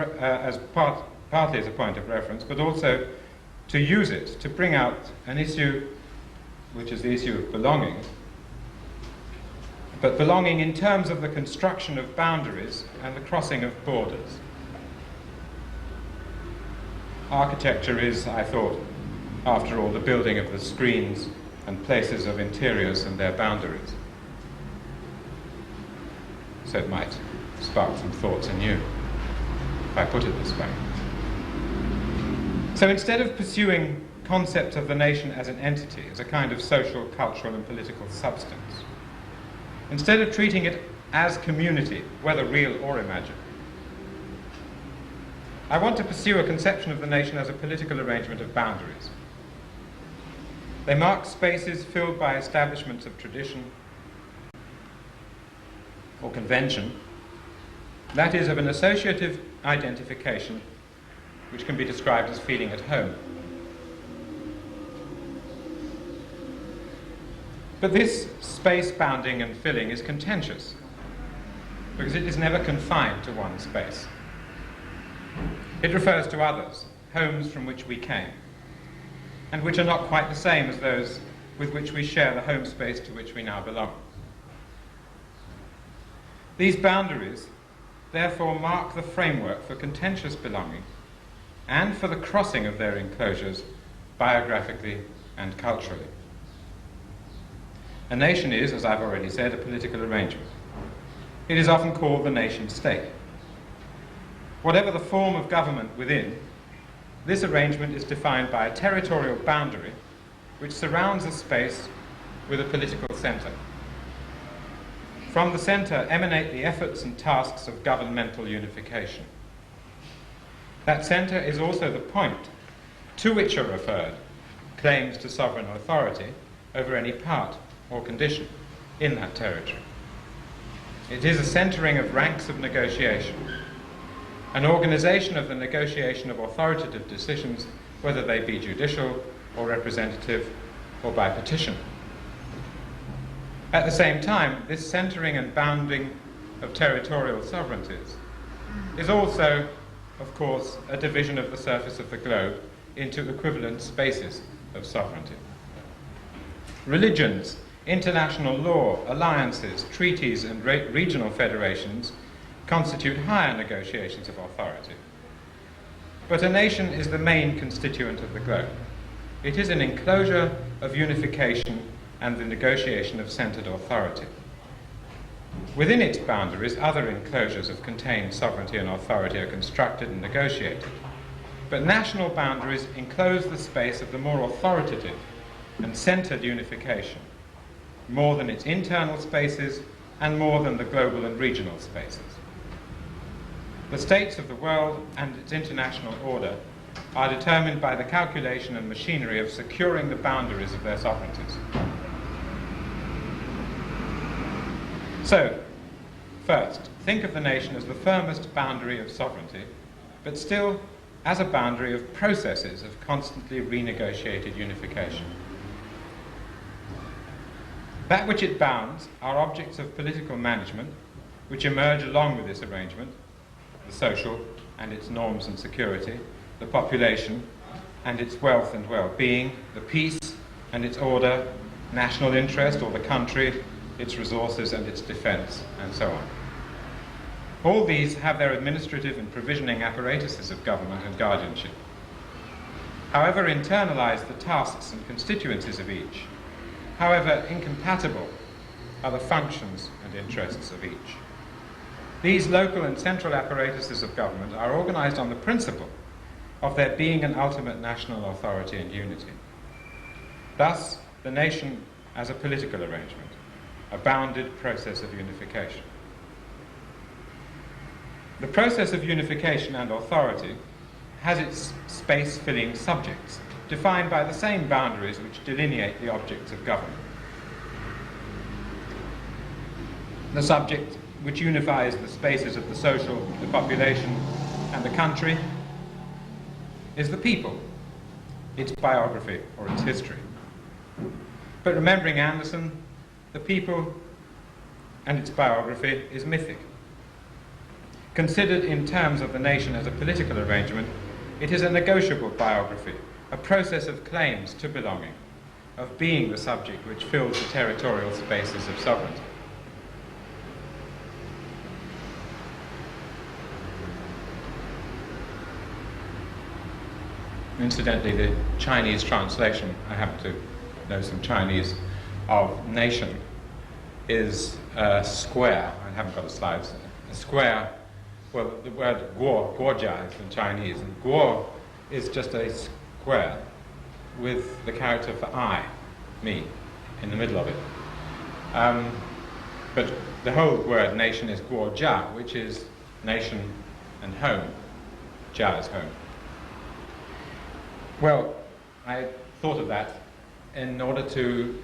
Speaker 4: partly as a point of reference, but also to use it to bring out an issue which is the issue of belonging, but belonging in terms of the construction of boundaries and the crossing of borders. Architecture is, I thought, after all, the building of the screens and places of interiors and their boundaries. So it might spark some thoughts in you, if I put it this way. So instead of pursuing concepts of the nation as an entity, as a kind of social, cultural, and political substance, instead of treating it as community, whether real or imagined, I want to pursue a conception of the nation as a political arrangement of boundaries. They mark spaces filled by establishments of tradition or convention, that is, of an associative identification which can be described as feeling at home. But this space bounding and filling is contentious because it is never confined to one space. It refers to others, homes from which we came, and which are not quite the same as those with which we share the home space to which we now belong. These boundaries, therefore, mark the framework for contentious belonging and for the crossing of their enclosures biographically and culturally. A nation is, as I've already said, a political arrangement. It is often called the nation-state. Whatever the form of government within, this arrangement is defined by a territorial boundary which surrounds a space with a political centre. From the centre emanate the efforts and tasks of governmental unification. That centre is also the point to which are referred claims to sovereign authority over any part or condition in that territory. It is a centering of ranks of negotiation, an organisation of the negotiation of authoritative decisions, whether they be judicial or representative or by petition. At the same time, this centering and bounding of territorial sovereignties is also, of course, a division of the surface of the globe into equivalent spaces of sovereignty. Religions, international law, alliances, treaties, and regional federations constitute higher negotiations of authority. But a nation is the main constituent of the globe. It is an enclosure of unification and the negotiation of centred authority. Within its boundaries, other enclosures of contained sovereignty and authority are constructed and negotiated. But national boundaries enclose the space of the more authoritative and centred unification, more than its internal spaces and more than the global and regional spaces. The states of the world and its international order are determined by the calculation and machinery of securing the boundaries of their sovereignties. So, first, think of the nation as the firmest boundary of sovereignty, but still as a boundary of processes of constantly renegotiated unification. That which it bounds are objects of political management which emerge along with this arrangement: the social and its norms and security, the population and its wealth and well-being, the peace and its order, national interest or the country, its resources and its defense, and so on. All these have their administrative and provisioning apparatuses of government and guardianship. However internalized the tasks and constituencies of each, however incompatible are the functions and interests of each. These local and central apparatuses of government are organized on the principle of there being an ultimate national authority and unity. Thus, the nation as a political arrangement, a bounded process of unification. The process of unification and authority has its space-filling subjects, defined by the same boundaries which delineate the objects of government. The subject which unifies the spaces of the social, the population, and the country is the people, its biography or its history. But remembering Anderson, the people and its biography is mythic. Considered in terms of the nation as a political arrangement, it is a negotiable biography, a process of claims to belonging, of being the subject which fills the territorial spaces of sovereignty. Incidentally, the Chinese translation, I happen to know some Chinese, of nation is square. I haven't got the slides. A square, well, the word guo, guojia is in Chinese, and guo is just a square with the character for I, me, in the middle of it. But the whole word nation is guojia, which is nation and home. Jia is home. Well, I thought of that in order to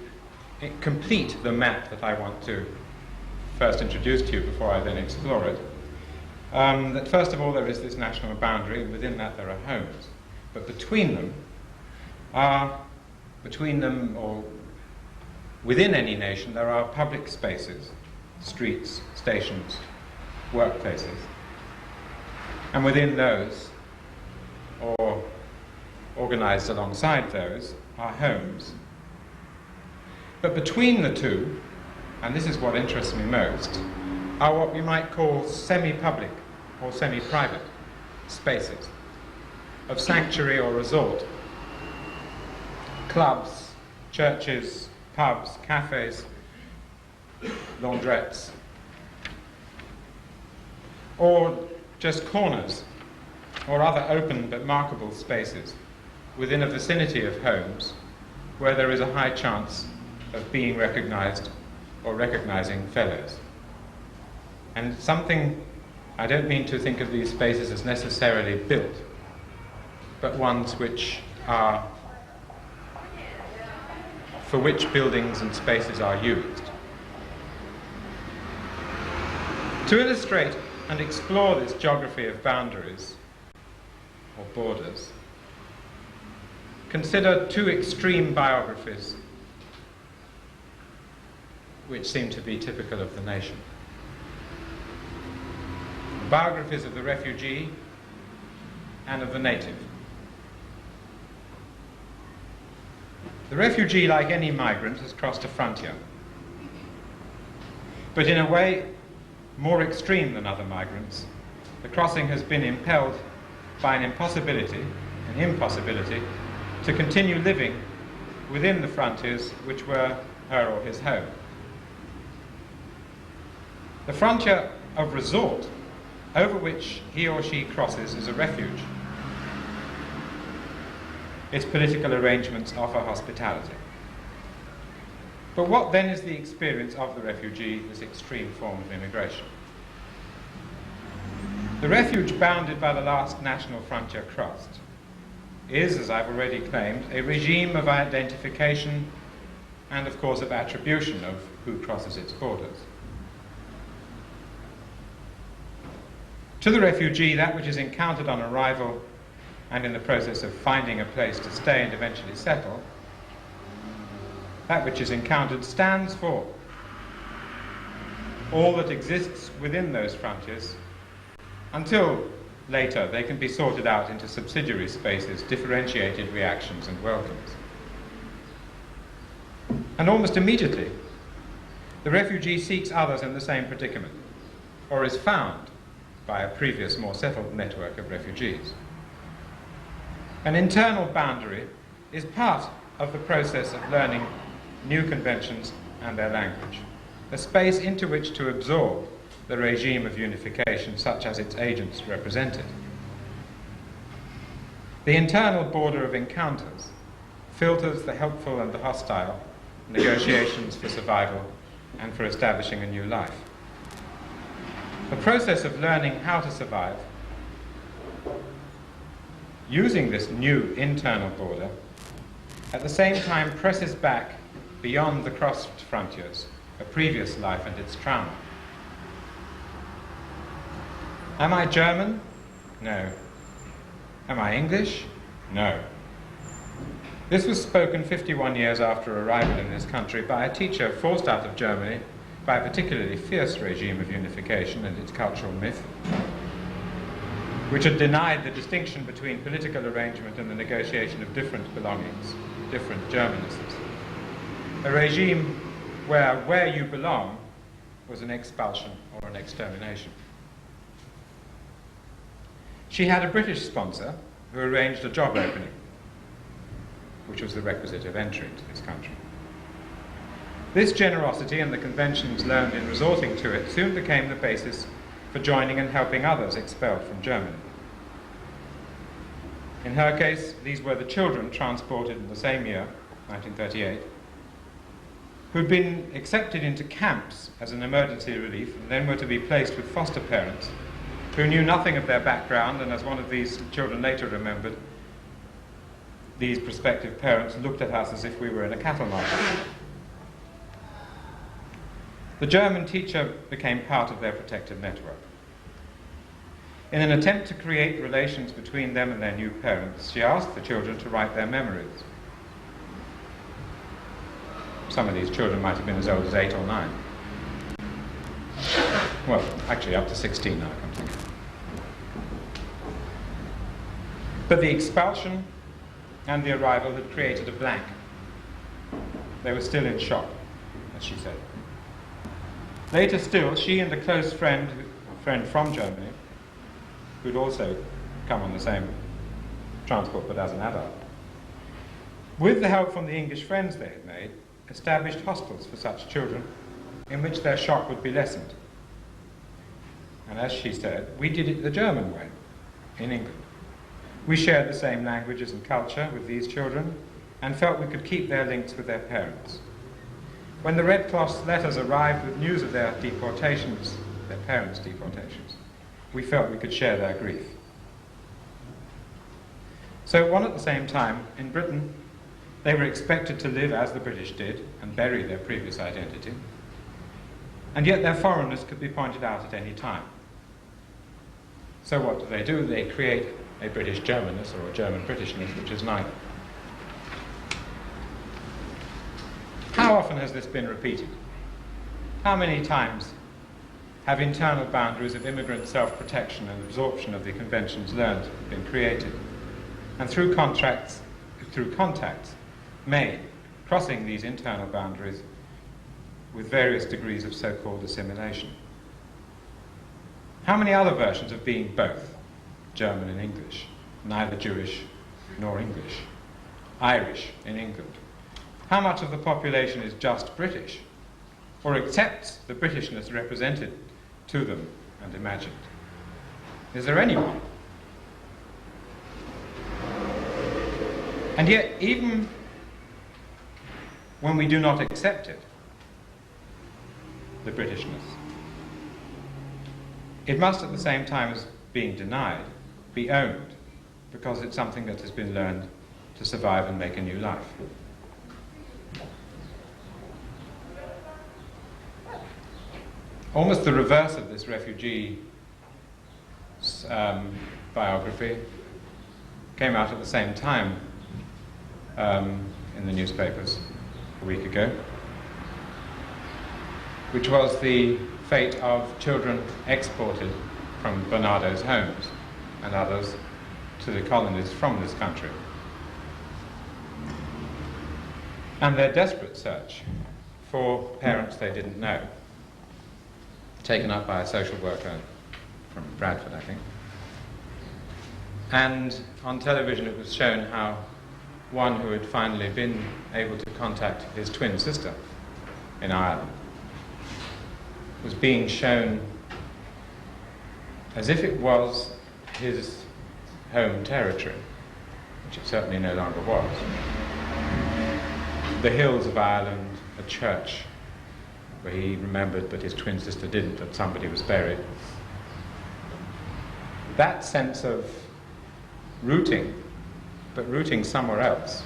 Speaker 4: complete the map that I want to first introduce to you before I then explore it. That first of all there is this national boundary, and within that there are homes. But between them or within any nation there are public spaces, streets, stations, workplaces. And within those, or organized alongside those, are homes. But between the two, and this is what interests me most, are what we might call semi-public or semi-private spaces of sanctuary or resort. Clubs, churches, pubs, cafes, laundrettes, or just corners or other open but markable spaces within a vicinity of homes where there is a high chance of being recognized or recognizing fellows. And something, I don't mean to think of these spaces as necessarily built, but ones which are, for which buildings and spaces are used. To illustrate and explore this geography of boundaries or borders, consider two extreme biographies which seem to be typical of the nation. The biographies of the refugee and of the native. The refugee, like any migrant, has crossed a frontier, but in a way more extreme than other migrants. The crossing has been impelled by an impossibility to continue living within the frontiers which were her or his home. The frontier of resort over which he or she crosses is a refuge. Its political arrangements offer hospitality. But what then is the experience of the refugee, this extreme form of immigration? The refuge bounded by the last national frontier crossed is, as I've already claimed, a regime of identification and, of course, of attribution of who crosses its borders. To the refugee, that which is encountered on arrival and in the process of finding a place to stay and eventually settle, that which is encountered stands for all that exists within those frontiers, until later they can be sorted out into subsidiary spaces, differentiated reactions and welcomes. And almost immediately, the refugee seeks others in the same predicament, or is found by a previous, more settled network of refugees. An internal boundary is part of the process of learning new conventions and their language, a space into which to absorb the regime of unification such as its agents represented. The internal border of encounters filters the helpful and the hostile, negotiations for survival and for establishing a new life. The process of learning how to survive, using this new internal border, at the same time presses back beyond the crossed frontiers, a previous life and its trauma. Am I German? No. Am I English? No. This was spoken 51 years after arrival in this country by a teacher forced out of Germany by a particularly fierce regime of unification and its cultural myth, which had denied the distinction between political arrangement and the negotiation of different belongings, different Germanisms. A regime where you belong was an expulsion or an extermination. She had a British sponsor who arranged a job opening, which was the requisite of entry into this country. This generosity and the conventions learned in resorting to it soon became the basis for joining and helping others expelled from Germany. In her case, these were the children transported in the same year, 1938, who'd been accepted into camps as an emergency relief and then were to be placed with foster parents who knew nothing of their background, and as one of these children later remembered, these prospective parents looked at us as if we were in a cattle market. The German teacher became part of their protective network. In an attempt to create relations between them and their new parents, she asked the children to write their memories. Some of these children might have been as old as 8 or 9. Well, actually up to 16 now, I come to think. But the expulsion and the arrival had created a blank. They were still in shock, as she said. Later still, she and a close friend from Germany, who'd also come on the same transport but as an adult, with the help from the English friends they had made, established hostels for such children in which their shock would be lessened. And as she said, we did it the German way, in England. We shared the same languages and culture with these children and felt we could keep their links with their parents. When the Red Cross letters arrived with news of their deportations, their parents' deportations, we felt we could share their grief. So one at the same time, in Britain, they were expected to live as the British did and bury their previous identity, and yet their foreignness could be pointed out at any time. So what do? They create a British Germanness or a German Britishness, which is neither. How often has this been repeated? How many times have internal boundaries of immigrant self-protection and absorption of the conventions learned been created, and through contacts made, crossing these internal boundaries with various degrees of so-called assimilation? How many other versions of being both, German and English, neither Jewish nor English, Irish in England? How much of the population is just British, or accepts the Britishness represented to them and imagined? Is there anyone? And yet, even when we do not accept it, the Britishness, it must at the same time as being denied, be owned, because it's something that has been learned to survive and make a new life. Almost the reverse of this refugee biography came out at the same time in the newspapers a week ago. which was the fate of children exported from Bernardo's homes and others to the colonies from this country. And their desperate search for parents they didn't know, taken up by a social worker from Bradford, I think. And on television it was shown how one who had finally been able to contact his twin sister in Ireland was being shown as if it was his home territory, which it certainly no longer was. The hills of Ireland, a church where he remembered that his twin sister didn't, that somebody was buried. That sense of rooting, but rooting somewhere else,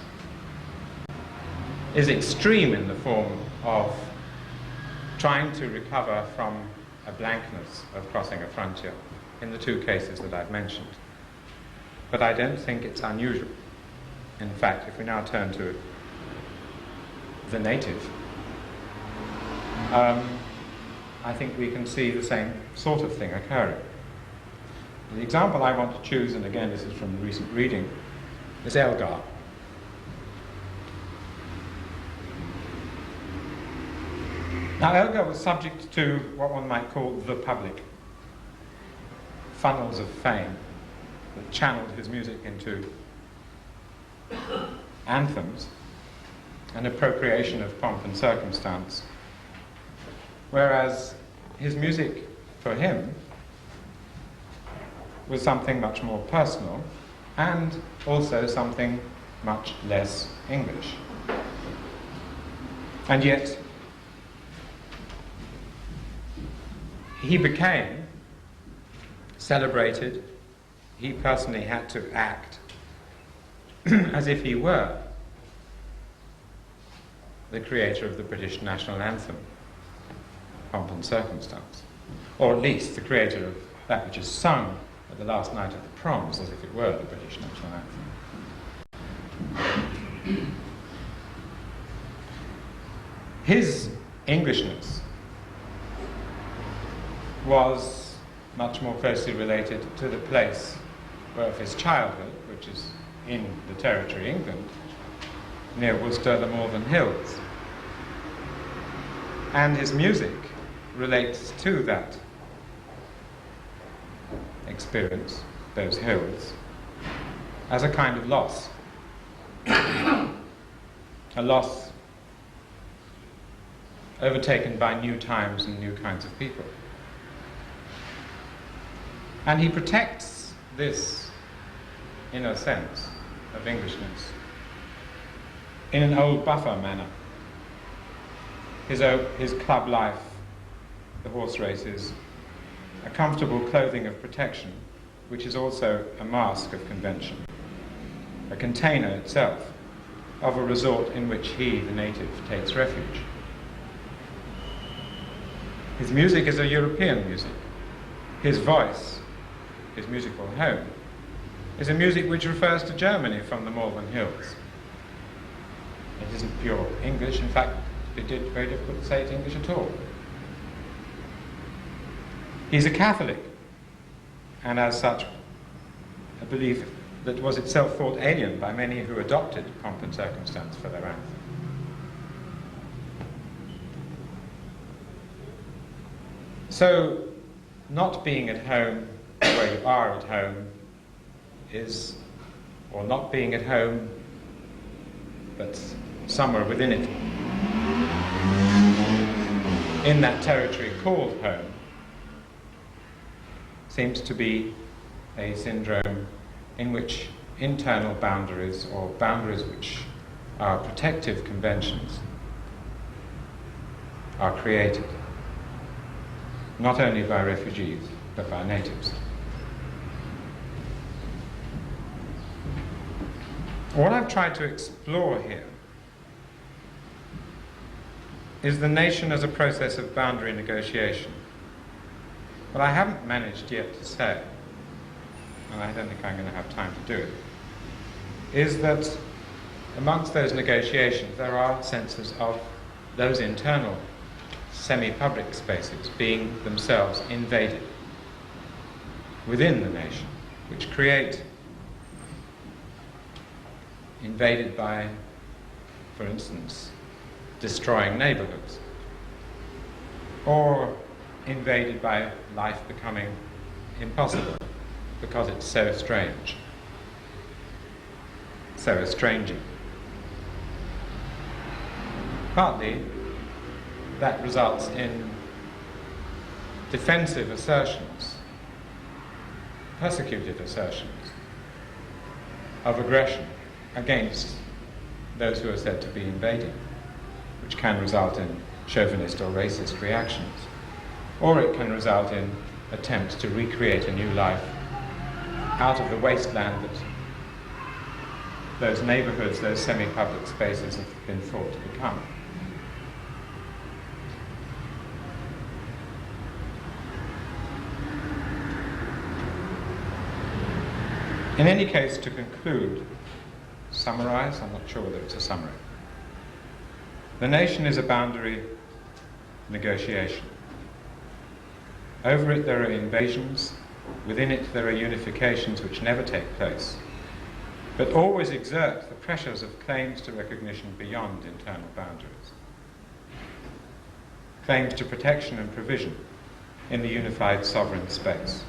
Speaker 4: is extreme in the form of trying to recover from a blankness of crossing a frontier in the two cases that I've mentioned. But I don't think it's unusual. In fact, if we now turn to the native, I think we can see the same sort of thing occurring. The example I want to choose, and again this is from recent reading, is Elgar. Now Elgar was subject to what one might call the public funnels of fame that channeled his music into anthems, an appropriation of pomp and circumstance, whereas his music for him was something much more personal and also something much less English. And yet he became celebrated. He personally had to act as if he were the creator of the British national anthem, Pomp and Circumstance, or at least the creator of that which is sung at the last night of the proms as if it were the British national anthem. His Englishness was much more closely related to the place of his childhood, which is in the territory England, near Worcester, the Malvern Hills. And his music relates to that experience, those hills, as a kind of loss. A loss overtaken by new times and new kinds of people. And he protects this inner sense of Englishness in an old buffer manner. His club life, the horse races, a comfortable clothing of protection, which is also a mask of convention, a container itself of a resort in which he, the native, takes refuge. His music is a European music. His voice, his musical home, is a music which refers to Germany from the Malvern Hills. It isn't pure English. In fact, it is very difficult to say it's English at all. He's a Catholic, and as such, a belief that was itself thought alien by many who adopted pomp and circumstance for their anthem. So, not being at home where you are at home is, or not being at home, but somewhere within it, in that territory called home, seems to be a syndrome in which internal boundaries, or boundaries which are protective conventions, are created, not only by refugees, but by natives. What I've tried to explore here is the nation as a process of boundary negotiation. What I haven't managed yet to say, and I don't think I'm going to have time to do it, is that amongst those negotiations there are senses of those internal semi-public spaces being themselves invaded within the nation, which create, invaded by, for instance, destroying neighborhoods, or invaded by life becoming impossible because it's so strange, so estranging. Partly, that results in defensive assertions, persecuted assertions of aggression against those who are said to be invading, which can result in chauvinist or racist reactions. Or it can result in attempts to recreate a new life out of the wasteland that those neighborhoods, those semi-public spaces have been thought to become. In any case, to conclude, summarize, I'm not sure whether it's a summary. The nation is a boundary negotiation. Over it there are invasions, within it there are unifications which never take place, but always exert the pressures of claims to recognition beyond internal boundaries. Claims to protection and provision in the unified sovereign space.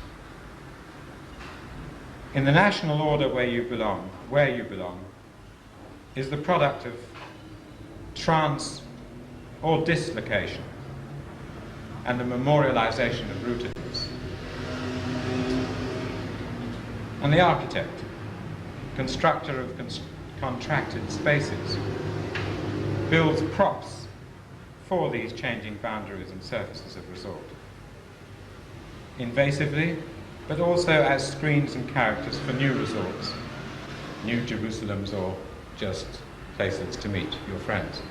Speaker 4: In the national order where you belong, is the product of trans or dislocation and the memorialization of rootedness. And the architect, constructor of contracted spaces, builds props for these changing boundaries and surfaces of resort. Invasively, but also as screens and characters for new resorts, new Jerusalems, or just places to meet your friends.